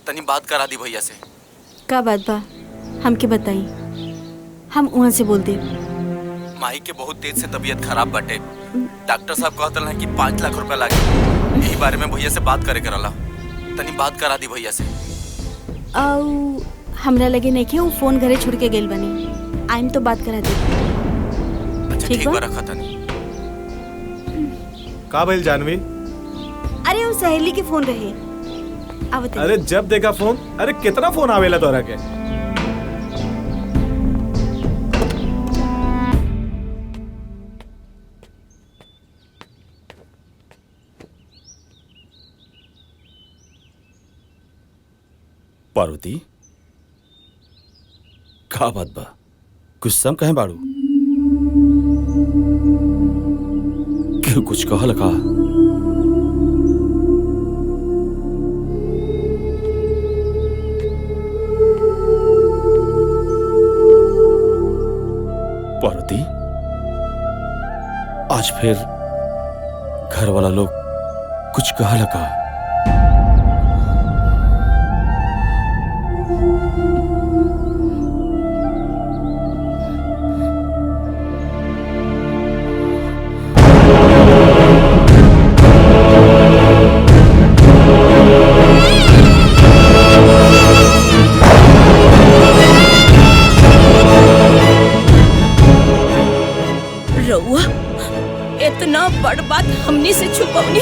Speaker 5: तनी बात करा दी भैया से।
Speaker 2: का बात बा हमके बताई, हम वहाँ से बोल दे।
Speaker 5: माही के बहुत तेज से तबीयत खराब बाटे। डॉक्टर साहब कहते हैं कि 5 लाख रुपया लागे। यही बारे में भैया से बात करे करला। तनी बात करा दी भैया से।
Speaker 2: आउ हमरा लगे नहीं कि वो फोन घरे छोड़ के गेल बनी। आइम तो बात करा दे।
Speaker 5: अच्छा ठीक बा, रखा तनी।
Speaker 12: का भइल जानवी?
Speaker 2: अरे वो सहेली के फोन रहे। आवत
Speaker 12: अरे जब देखा फोन, अरे कितना फोन आवेला तोरा के?
Speaker 6: पार्वती का बात बा? गुस्सा कहे बाड़ू? क्यों कुछ कहल का? पार्वती आज फिर घर वाला लोग कुछ कहल का?
Speaker 2: रउआ इतना बड़ बात हमनी से छुपवनी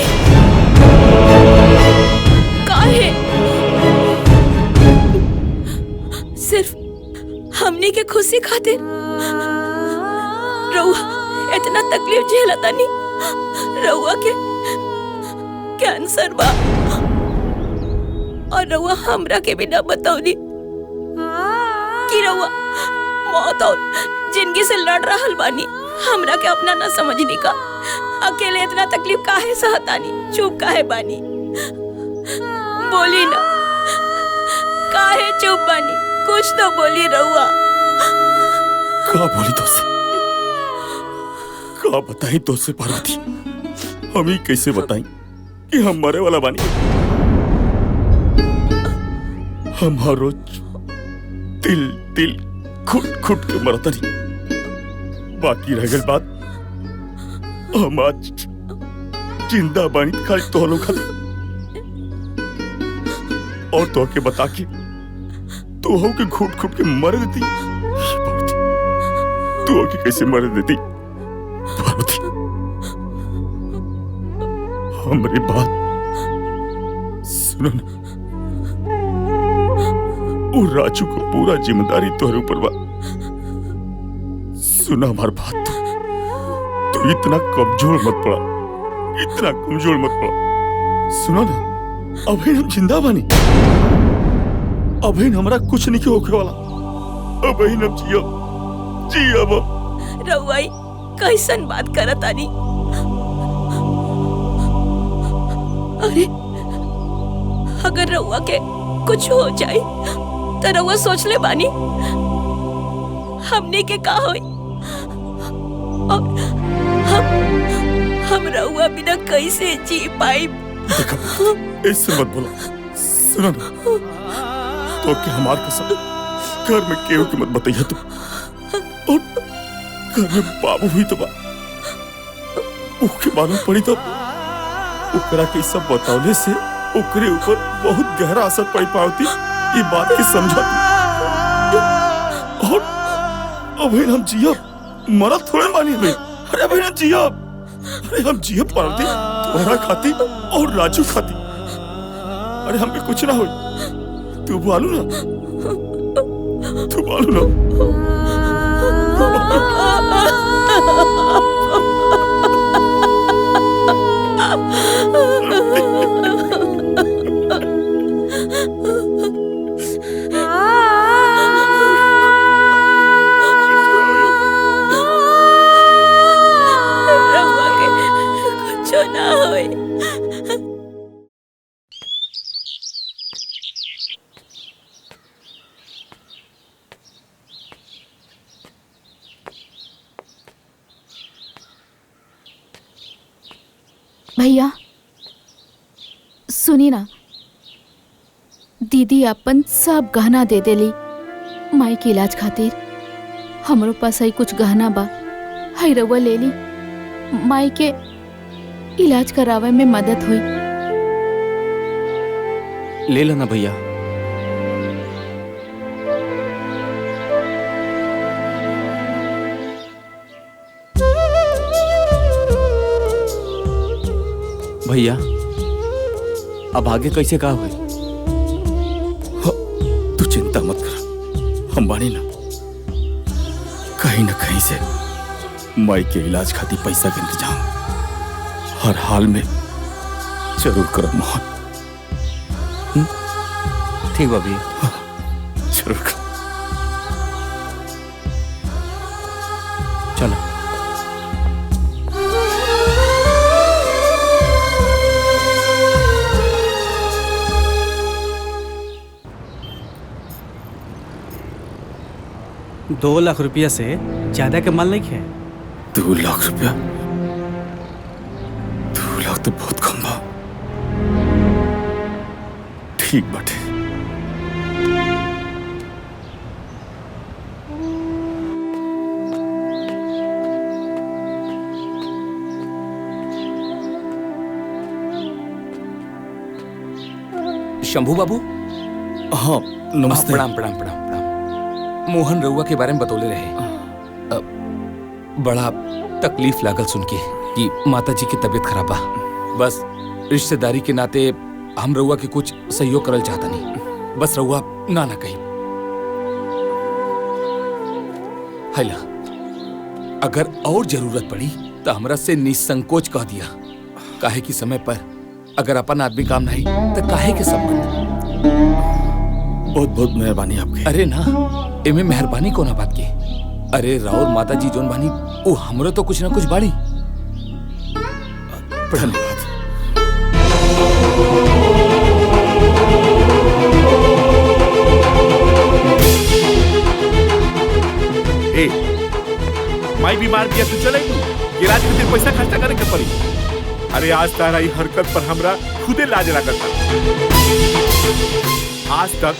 Speaker 2: काहे? सिर्फ हमनी के खुशी खातिर रउआ इतना तकलीफ झेलतानी। रउआ के कैंसर बा और रउआ हमरा के बिना बतावनी कि रउआ मौत और जिंदगी से लड़ रहल बानी। हमरा के अपना ना समझनी का। अकेले इतना तकलीफ काहे सहतानी? चुप काहे बानी? बोली ना, काहे चुप बानी? कुछ तो बोली रउआ।
Speaker 6: का बोली तो से? का बताई तो से पार्वती? हम ही कैसे बताई कि हम मरे वाला बानी? हम हर रोज दिल दिल खुट खुट के मरतनी। बाकी रह गई बात, हम आज जिंदा बानी खाली तोहलो खाली। और तो के बता के तो हो के घुट घुट के मर देती। तू हो के कैसे मर देती पार्वती? हमारी बात सुनो ना। वो राजू को पूरा जिम्मेदारी तोहरे ऊपर बा। सुना हमारी बात, तू इतना कमजोर मत पड़ा, इतना कमजोर मत पड़ा। सुनो ना, अभी हम जिंदा बानी। अभी हमरा कुछ नहीं होके वाला। अभी हम जियब।
Speaker 2: रउआ कैसन बात करतानी? अरे अगर रउआ के कुछ हो जाए तो रउआ सोच ले बानी हमने के का होई? और हम रउआ बिना कैसे जी पाई?
Speaker 6: ऐसे मत बोलो। सुनो ना, तो कि हमार कसम घर में केहू की मत बताइए तू। और घर में बाबू हुई तो ओके मालूम पड़ी तो ओकरा के सब बतावले से ओकरे ऊपर बहुत गहरा असर पड़ी पावती। ये बात की समझा तू। और अभी हम जियब, मरा थोड़े मानी भाई। अरे अभी हम जियब, अरे हम जियब पावती तुम्हारा खाती और राजू खाती। अरे हम भी कुछ ना हो। तू बोलू ना, तू बोलू ना।
Speaker 4: भैया सुनी ना, दीदी अपन सब गहना दे देली माई के इलाज खातिर। हमरो पास है कुछ गहना बा, है रउआ ले ली, माई के इलाज करावे में मदद हुई।
Speaker 7: ले लेना भैया। भैया अब आगे कैसे का हुए?
Speaker 6: तू चिंता मत कर, हम बानी ना। कहीं ना कहीं से माई के इलाज खातिर पैसा के इंतजाम हर हाल में जरूर करब मोहन।
Speaker 7: ठीक बा भैया,
Speaker 6: जरूर कर।
Speaker 7: चलो।
Speaker 8: ₹2 लाख से ज्यादा के माल नहीं है।
Speaker 6: 2 लाख रुपया? 2 लाख तो बहुत कम बा। ठीक बाटे।
Speaker 7: शंभू बाबू।
Speaker 6: हाँ नमस्ते।
Speaker 7: प्रणाम प्रणाम प्रणाम प्रणाम। मोहन रउआ के बारे में बतौले रहे। बड़ा तकलीफ लागल सुन के कि माताजी की तबीयत खराब बा। बस रिश्तेदारी के नाते हम रउआ के कुछ सहयोग करल चाहता नहीं। बस रउआ ना ना कही। हैला, अगर और जरूरत पड़ी तो हमरा से निसंकोच कह दिया। काहे की समय पर अगर अपन आदमी काम नहीं तो काहे के संबंध।
Speaker 6: बहुत बहुत मेहरबानी आपकी।
Speaker 7: अरे ना, एमे मेहरबानी कोना बात की। अरे राउर माता जी जोन बानी वो हमरो तो कुछ ना कुछ बाड़ी।
Speaker 6: धन्यवाद।
Speaker 10: ए, माई बीमार दिया तू चले इलाज के लिए पैसा खर्चा करे के पड़ी। अरे आज तारा ई हरकत पर हमरा खुदे लाज लागत। आज तक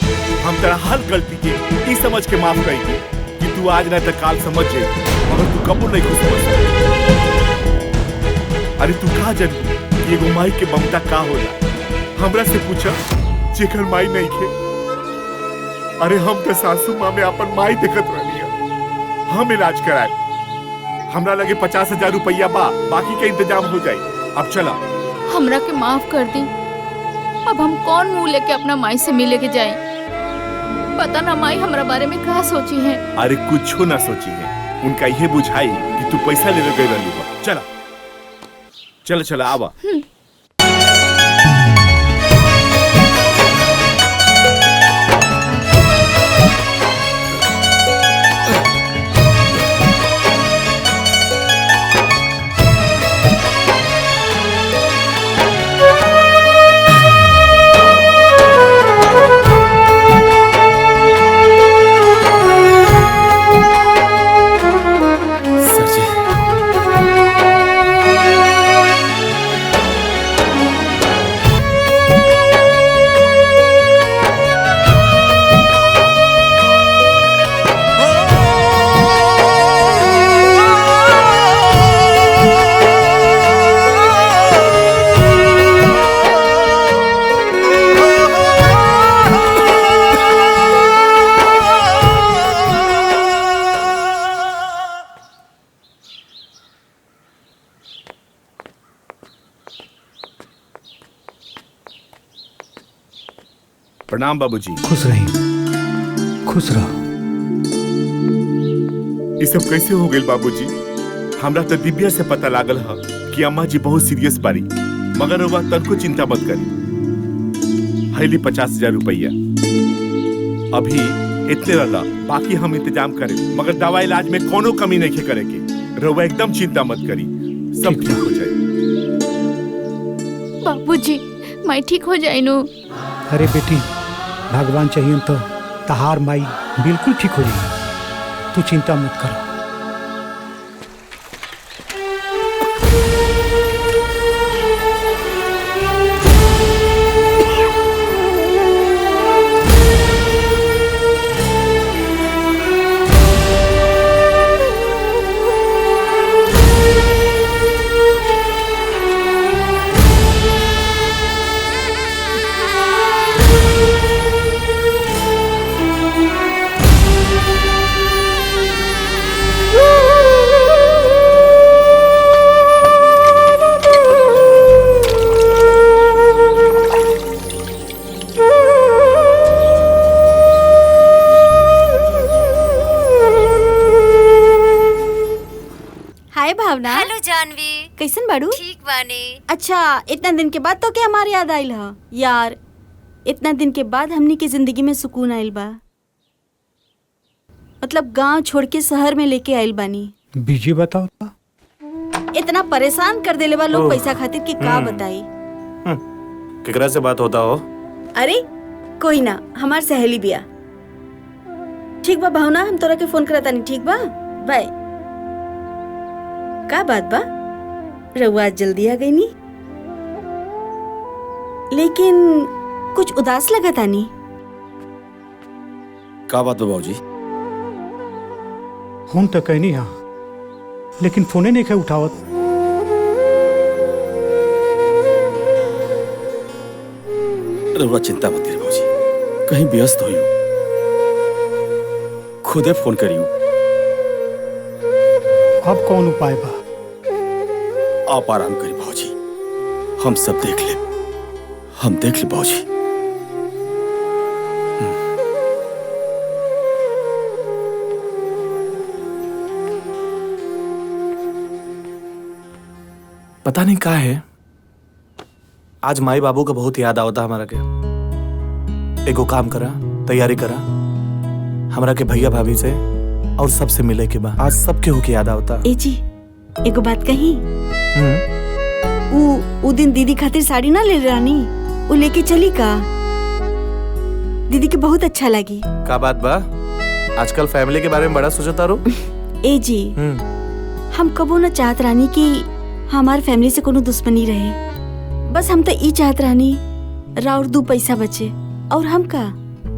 Speaker 10: हम तेरा हर गलती के ई समझ के माफ करी थी कि तू आज नहीं तो काल समझ जाए, मगर तू कबूल नहीं खुश समझ। अरे तू कहा जन कि एगो माई के ममता का होला? हमरा से पूछा जेकर माई नहीं खे। अरे हम तो सासू माँ में अपन माई देखत रहनी है। हम इलाज कराए, हमरा लगे 50,000 रुपया बा, बाकी के इंतजाम हो जाए। अब चला।
Speaker 4: हमरा के माफ कर दी। अब हम कौन मुंह लेके अपना माई से मिले के जाए? पता ना माई हमरा बारे में क्या सोची है।
Speaker 10: अरे कुछ ना सोची है, उनका यह बुझाई कि तू पैसा ले गई रही बा। चला चला चला आवा। प्रणाम बाबूजी।
Speaker 3: खुश रही, खुश रहो।
Speaker 10: ये सब कैसे हो गए बाबूजी? हमरा तो दिव्या से पता लागल है कि अम्मा जी बहुत सीरियस बारी, मगर वह तनको चिंता मत करी। हैली 50,000 रुपया अभी इतने रहा, बाकी हम इंतजाम करें, मगर दवा इलाज में कोनो कमी नहीं करे के। रउआ एकदम चिंता मत करी, सब ठीक हो जाए।
Speaker 4: बाबूजी माई ठीक हो जाए नु।
Speaker 3: अरे बेटी, भगवान चाहिए तो तहार माई बिल्कुल ठीक हो जाएगी। तू चिंता मत कर।
Speaker 13: भावना।
Speaker 14: हेलो जानवी।
Speaker 13: कैसन बाड़ू?
Speaker 14: ठीक बानी।
Speaker 13: अच्छा, इतना दिन के बाद तो क्या हमारी याद आइल ह? यार, इतना दिन के बाद हमनी की जिंदगी में सुकून आइल बा। मतलब गांव छोड़ के शहर में लेके आइल बानी।
Speaker 3: बीजी बताओ।
Speaker 13: इतना परेशान कर देले बा लोग पैसा खातिर कि का बताई।
Speaker 12: केकरा से बात होता हो?
Speaker 13: अरे कोई ना, हमार सहेली बिया। ठीक बा भावना, हम तोरा के फोन करता नहीं। ठीक बा, बाय। का बात बा? रउआ आज जल्दी आ गई नी, लेकिन कुछ उदास लगा तानी।
Speaker 6: का बात बा बाबूजी?
Speaker 3: फोन तो कहनी हाँ, लेकिन फोने नहीं खे उठावत।
Speaker 6: रउआ चिंता मत करिए बाबूजी, कहीं व्यस्त होइयो, खुदे फोन करियो।
Speaker 3: अब कौन उपाय बा?
Speaker 6: आप आराम करिए बाबूजी, हम सब देख ले, हम देख ले बाबूजी।
Speaker 12: पता नहीं का है, आज माई बाबू का बहुत याद आवता हमारा के। एगो काम करा, तैयारी करा, हमरा के भैया भाभी से और सबसे मिले के बाद आज सबके हो के याद आवता।
Speaker 13: ए जी, एगो बात कही। ऊ दिन दीदी खातिर साड़ी ना ले रानी, ऊ लेके चली का? दीदी के बहुत अच्छा लगी।
Speaker 12: का बात बा? आजकल फैमिली के बारे में बड़ा सोचता रो।
Speaker 13: ए जी, हम कबो न चाहत रानी कि हमार फैमिली से कोनो दुश्मनी रहे। बस हम तो ई चाहत रानी राउर 2 पैसा बचे, और हम का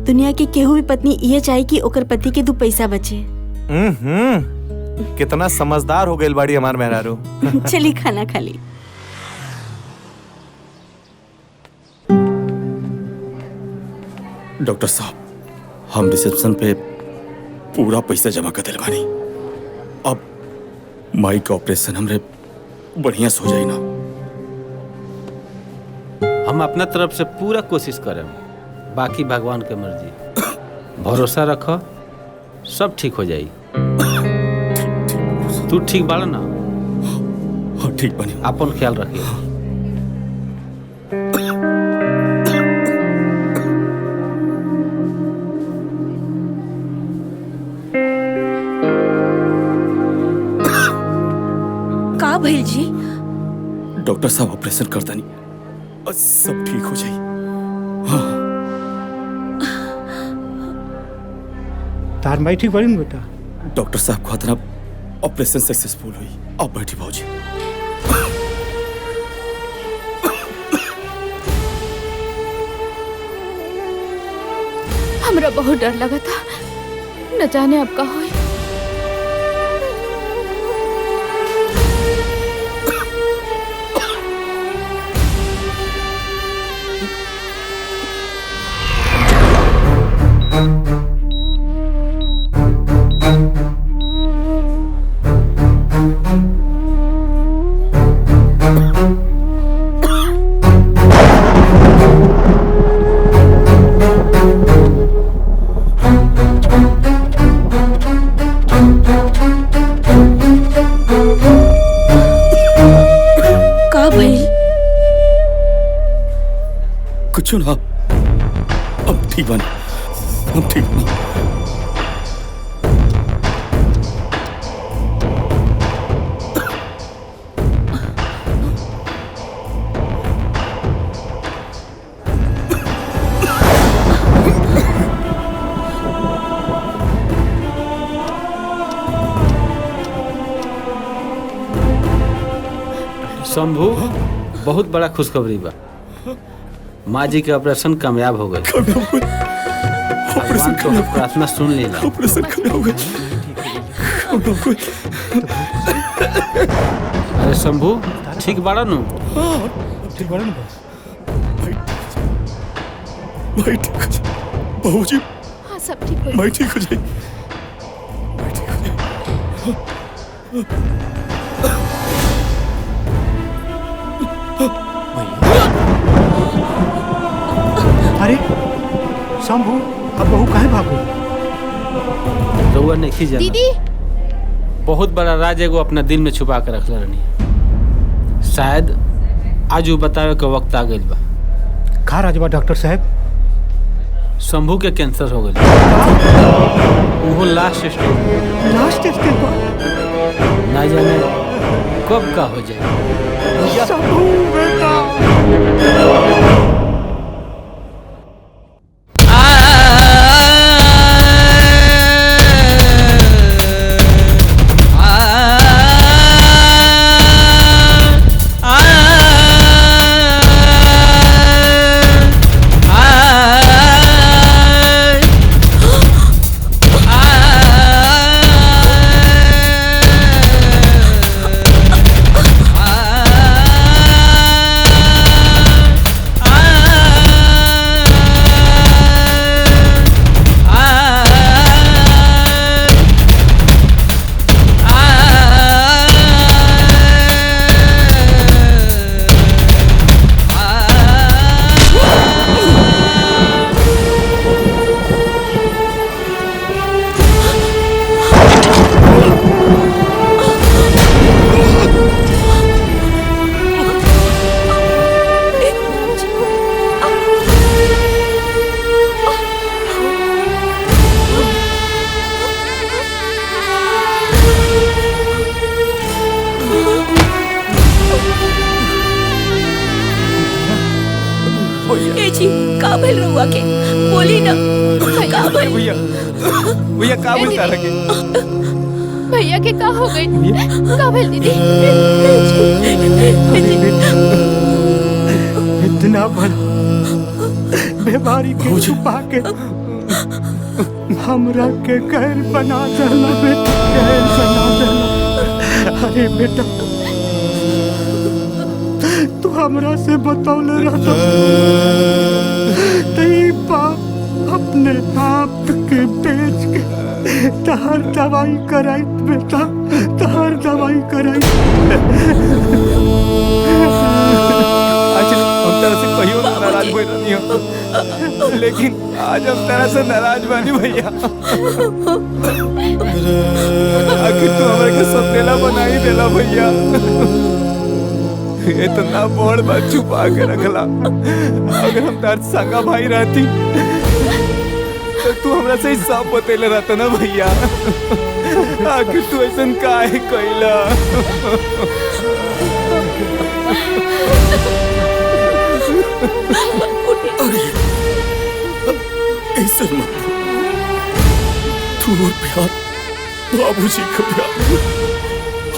Speaker 13: दुनिया के केहू भी पत्नी ये चाहे कि ओकर पति के 2 पैसा बचे।
Speaker 12: कितना समझदार हो गई बाड़ी हमार मेहरारू।
Speaker 13: चली खाना खा ली।
Speaker 6: डॉक्टर साहब, हम रिसेप्शन पे पूरा पैसा जमा कर दिल बानी। अब माई का ऑपरेशन हमरे बढ़िया से हो जाए ना।
Speaker 11: हम अपना तरफ से पूरा कोशिश करें, बाकी भगवान के मर्जी। भरोसा रखो, सब ठीक हो जाई। तू ठीक बाड़ा ना?
Speaker 6: हाँ ठीक बनी।
Speaker 11: अपन ख्याल रखिए।
Speaker 13: का भइल जी?
Speaker 6: डॉक्टर साहब ऑपरेशन करता नहीं, और सब ठीक हो जाए। हाँ।
Speaker 3: तार माई ठीक बड़ी ना बेटा?
Speaker 6: डॉक्टर साहब को इतना ऑपरेशन सक्सेसफुल हुई। अब बैठी भाजी।
Speaker 4: हमरा बहुत डर लगा था, न जाने अब का होई।
Speaker 6: कुछ ना, अब ठीक बनी, अब ठीक बनी।
Speaker 11: शंभू, बहुत बड़ा खुशखबरी बा। माँ जी के ऑपरेशन कामयाब हो गए। भगवान तो प्रार्थना सुन लेना।
Speaker 6: ऑपरेशन कामयाब हो गए।
Speaker 11: अरे शंभू, ठीक बाड़ा नु?
Speaker 3: ठीक बाड़ा नु बस।
Speaker 6: भाई ठीक हो जाए। बाबूजी।
Speaker 4: हाँ सब ठीक हो जाए।
Speaker 6: भाई ठीक हो जाए।
Speaker 3: अरे शंभू, अब बहू काहे भागो?
Speaker 11: रउआ नहीं जाना।
Speaker 4: दीदी,
Speaker 11: बहुत बड़ा राज एगो अपना दिल में छुपा के रखले रहनी। शायद आज वो बतावे के वक्त आ गइल बा।
Speaker 3: का राजबा डॉक्टर साहब?
Speaker 11: शंभू के कैंसर हो गइल। वो लास्ट स्टेज।
Speaker 3: लास्ट स्टेज पर?
Speaker 11: ना जाने कब का हो जाए।
Speaker 3: शंभू बेटा।
Speaker 2: ए जी का भइल रहुआ के बोली ना का भइल?
Speaker 12: भैया भैया का बोलता रखे?
Speaker 4: भैया के का हो गई? का भइल दीदी?
Speaker 3: इतना बड़ा बीमारी के छुपा के हमरा के गैर बना देला बेटा, गैर बना देला। अरे बेटा तू हमरा से बतौले रहता तई बाप अपने आप के बेच के तहर दवाई कराई बेटा, तहर दवाई कराई।
Speaker 12: आज हम तेरे से कहियो नाराज हुए नहीं हो, लेकिन आज हम तेरे से नाराज बानी भैया। आखिर तू हमारे के सौतेला बना ही देला भैया। इतना बड़ बात छुपा के रखला। अगर हम तार संगा भाई रहती तो तू हमरा से सब बतेले रहता ना भैया। आखिर तू ऐसा काहे कइला?
Speaker 6: ऐसे मत तू और प्यार बाबूजी का प्यार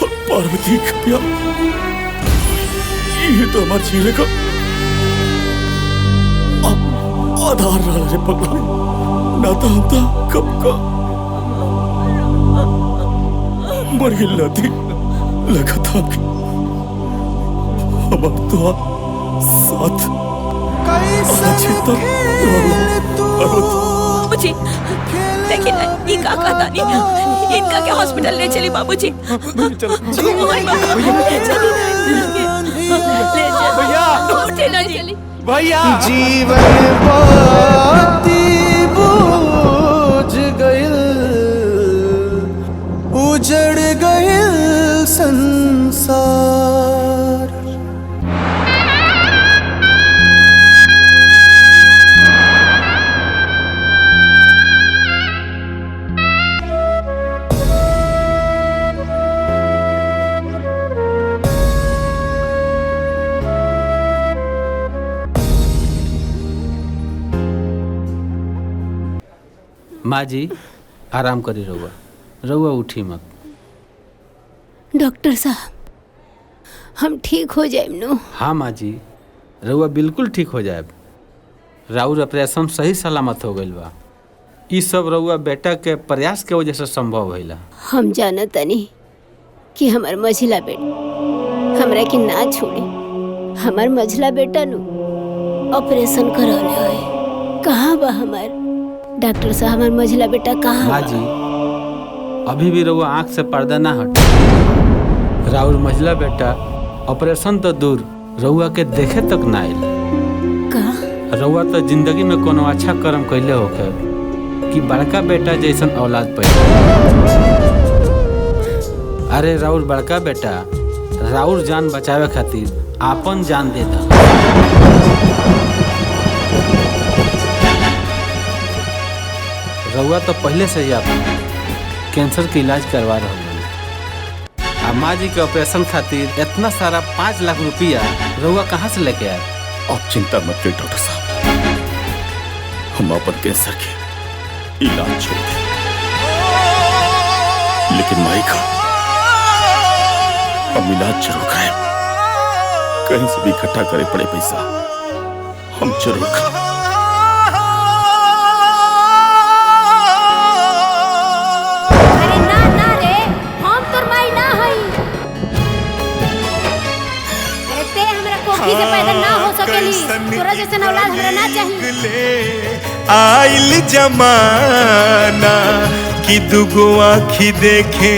Speaker 6: और पार्वती का प्यार ये तो हमारे जीने का आधार रहा रे पगला। ना तो हम तो कब का मर गिल थी लगा था कि हमारे तो साथ
Speaker 2: बाबूजी देखिए ना ये का कहता नहीं, इनका के हॉस्पिटल ले चली बाबूजी।
Speaker 12: भैया
Speaker 14: जीवन बाती बूझ गइल, उजड़ गइल संसार।
Speaker 11: माँ जी आराम करी रहुआ, रहुआ उठी मत।
Speaker 1: डॉक्टर साहब हम ठीक हो जाए नो?
Speaker 11: हाँ माँ जी रहुआ बिल्कुल ठीक हो जाए। राउर ऑपरेशन सही सलामत हो गइल बा। ई सब रहुआ बेटा के प्रयास के वजह से संभव भइला।
Speaker 1: हम जानत तनी कि हमार मझिला बेटा हमरा के ना छोड़ी। हमार मझिला बेटा नु ऑपरेशन करौले है। कहाँ बा हमार डॉक्टर साहब? हमार मझिला बेटा कहाँ?
Speaker 11: माँ जी अभी भी रहुआ आँख से पर्दा ना हट। राउर मझिला बेटा ऑपरेशन तो दूर रहुआ के देखे तक ना आइल।
Speaker 1: का
Speaker 11: रहुआ तो जिंदगी में कोनो अच्छा कर्म कैले होके कि बड़का बेटा जैसन औलाद पैदा। अरे राउर बड़का बेटा राउर जान बचावे खातिर आपन जान देता। रउआ तो पहले से ही आपन कैंसर के इलाज करवा रहा हूँ। माँ जी के ऑपरेशन खातिर इतना सारा 5 लाख रुपया रउआ कहाँ से लेके आए?
Speaker 6: आप चिंता मत करिए डॉक्टर साहब, हम अपन कैंसर के इलाज छोड़ दें, लेकिन माई का हम इलाज जरूर कराएं। कहीं से भी इकट्ठा करे पड़े पैसा हम जरूर कराएं।
Speaker 1: से पैदा ना हो सकेली, तोरा जैसन औलाद हमरा ना चाहिए।
Speaker 14: आइल जमाना कि दुगो आँखी देखे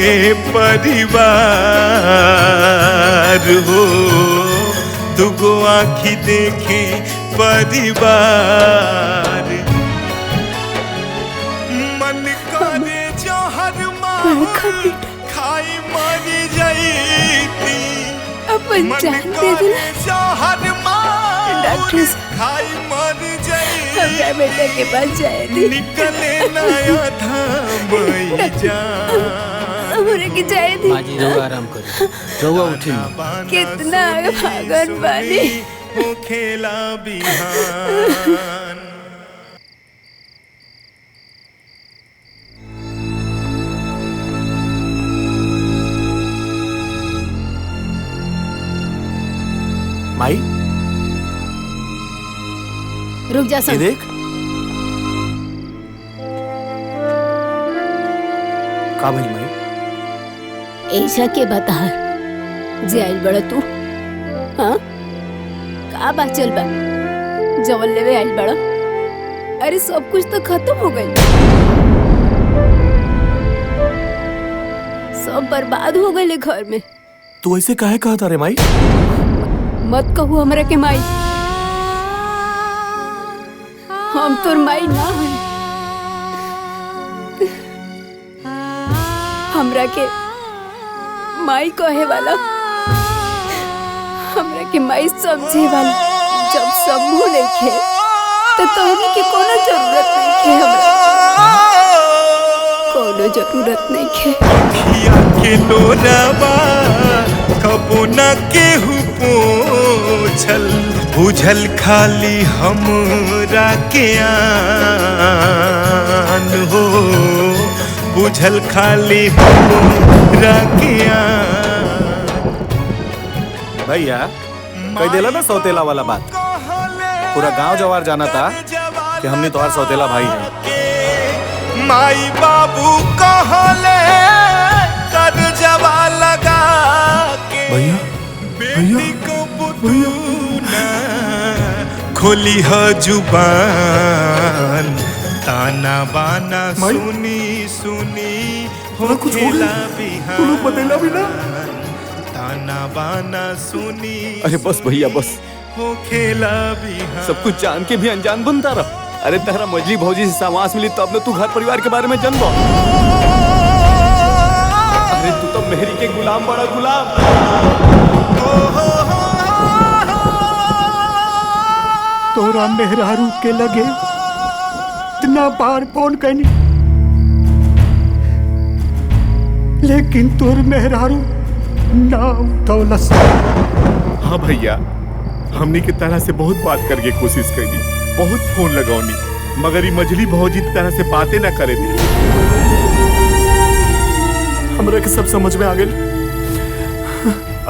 Speaker 14: परिवार हो, दुगो आँखी देखे परिवार। मन करे जहर माहौल खाई मरी जाईती,
Speaker 2: अपन जान दे दिला डॉक्टर
Speaker 14: खाई मर जाई,
Speaker 2: हमरा बेटा के पास जाए दी।
Speaker 14: निकले नया धाम जान,
Speaker 2: हमरे के जाए दी।
Speaker 11: माँ जी रउआ आराम करी, रउआ उठी ना।
Speaker 2: कितना भागन बानी
Speaker 14: वो खेला बिहान।
Speaker 12: माई
Speaker 1: रुक जा
Speaker 12: ये देख, का भाई माई?
Speaker 1: ऐसा के बता जे आइल बड़ा तू? हाँ का बात चल बा? जवन लेवे आइल बड़ा? अरे सब कुछ तो खत्म हो गई, सब बर्बाद हो गए घर में।
Speaker 12: तू ऐसे काहे कहा था रे माई?
Speaker 1: मत कहू हमरा के माई, हम तोर माई ना हई। हमरा के माई कहे वाला, हमरा के माई समझे वाला जब समूह लेके तो तोहनी के कोनो जरूरत नहीं खे, हमरा कोनो जरूरत नहीं खे।
Speaker 14: अखिया के लोरावा कबो न केहू पोछल, बुझल खाली हमरा के आन हो, बुझल खाली हमरा के आन।
Speaker 12: भैया कह देला ना सौतेला वाला बात, पूरा गांव जवार जाना था कि हमने तोहार सौतेला भाई है।
Speaker 14: माई बाबू कहले कर जवा लगा के,
Speaker 12: भैया
Speaker 14: बेटी को बुतूना खोली ह जुबान, ताना बाना सुनी सुनी हो खेला बिहान,
Speaker 12: बतेला भी ना।
Speaker 14: ताना बाना सुनी।
Speaker 7: अरे बस भैया बस,
Speaker 14: हो खेला बिहान।
Speaker 7: सब कुछ जान के भी अनजान बनता रहा। अरे तेरा मजली भौजी से सामास मिली तब न तू घर परिवार के बारे में जानबो। अरे तू तो मेहरी के गुलाम, बड़ा गुलाम।
Speaker 3: तोरा मेहरारू के लगे इतना बार फोन करनी, लेकिन तोर मेहरारू ना उठौलस।
Speaker 10: हाँ भैया, हमने के तरह से बहुत बात करके कोशिश करी, बहुत फोन लगौनी, मगर ये मजली भौजी तरह से बातें ना करे दी।
Speaker 12: हमरा के सब समझ में आ गई।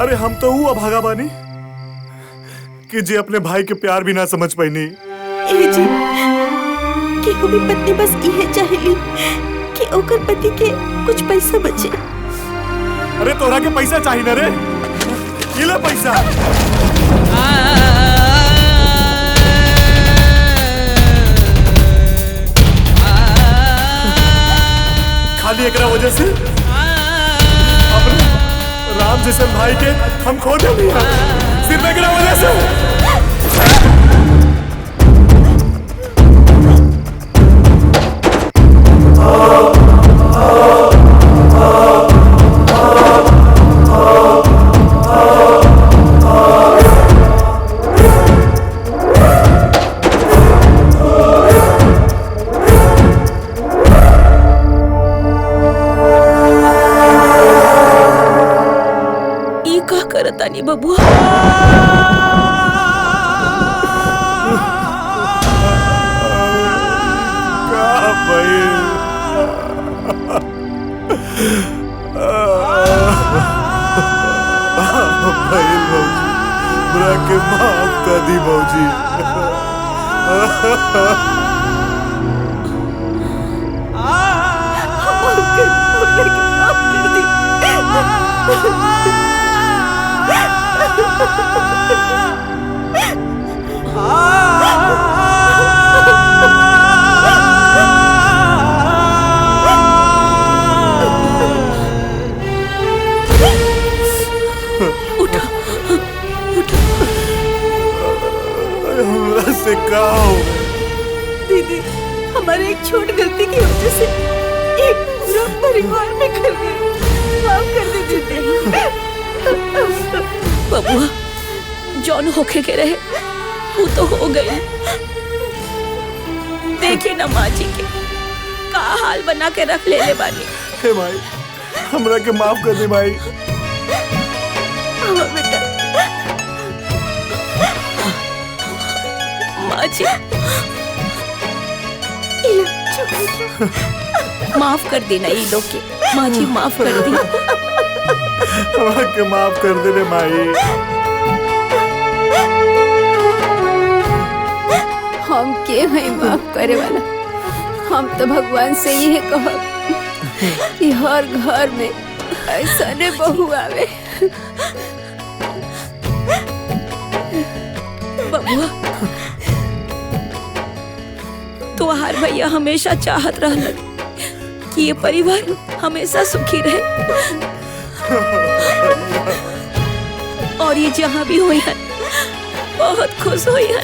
Speaker 12: अरे हम तो वो अभागा बानी कि जे अपने भाई के प्यार भी ना समझ पाईनी।
Speaker 13: ए जी, कि हमें पत्नी बस इहे चाहेली कि ओकर पति के कुछ पैसा बचे।
Speaker 12: अरे तोरा के पैसा चाहिए ना रे, ये ले पैसा। खाली एकरा वजह से अपने राम जैसे भाई के हम खो दे, सिर्फ एकरा वजह से।
Speaker 10: दी भौजी। हमरा से का हो
Speaker 2: दीदी, हमारे एक छोट गलती की वजह से एक पूरा परिवार बिखर गया। माफ कर दे दीदी। बबुआ, जौन होके के रहे वो तो हो गई। देखिए ना माँ जी के का हाल बना के रख ले बानी।
Speaker 10: हे माई, हमरा के माफ कर दे माई।
Speaker 2: हाँ बेटा। माँ जी, माफ कर देना ये लोग के। माँ जी माफ कर दी।
Speaker 10: हमरा के माफ कर दे रे माई।
Speaker 1: हम के हैं माफ करे वाला? हम तो भगवान से यही कहब कि हर घर में ऐसा ने बहू आवे।
Speaker 2: बबुआ, तुम्हार भैया हमेशा चाहत रहल कि ये परिवार हमेशा सुखी रहे और ये जहाँ भी हुई है बहुत खुश हुई है।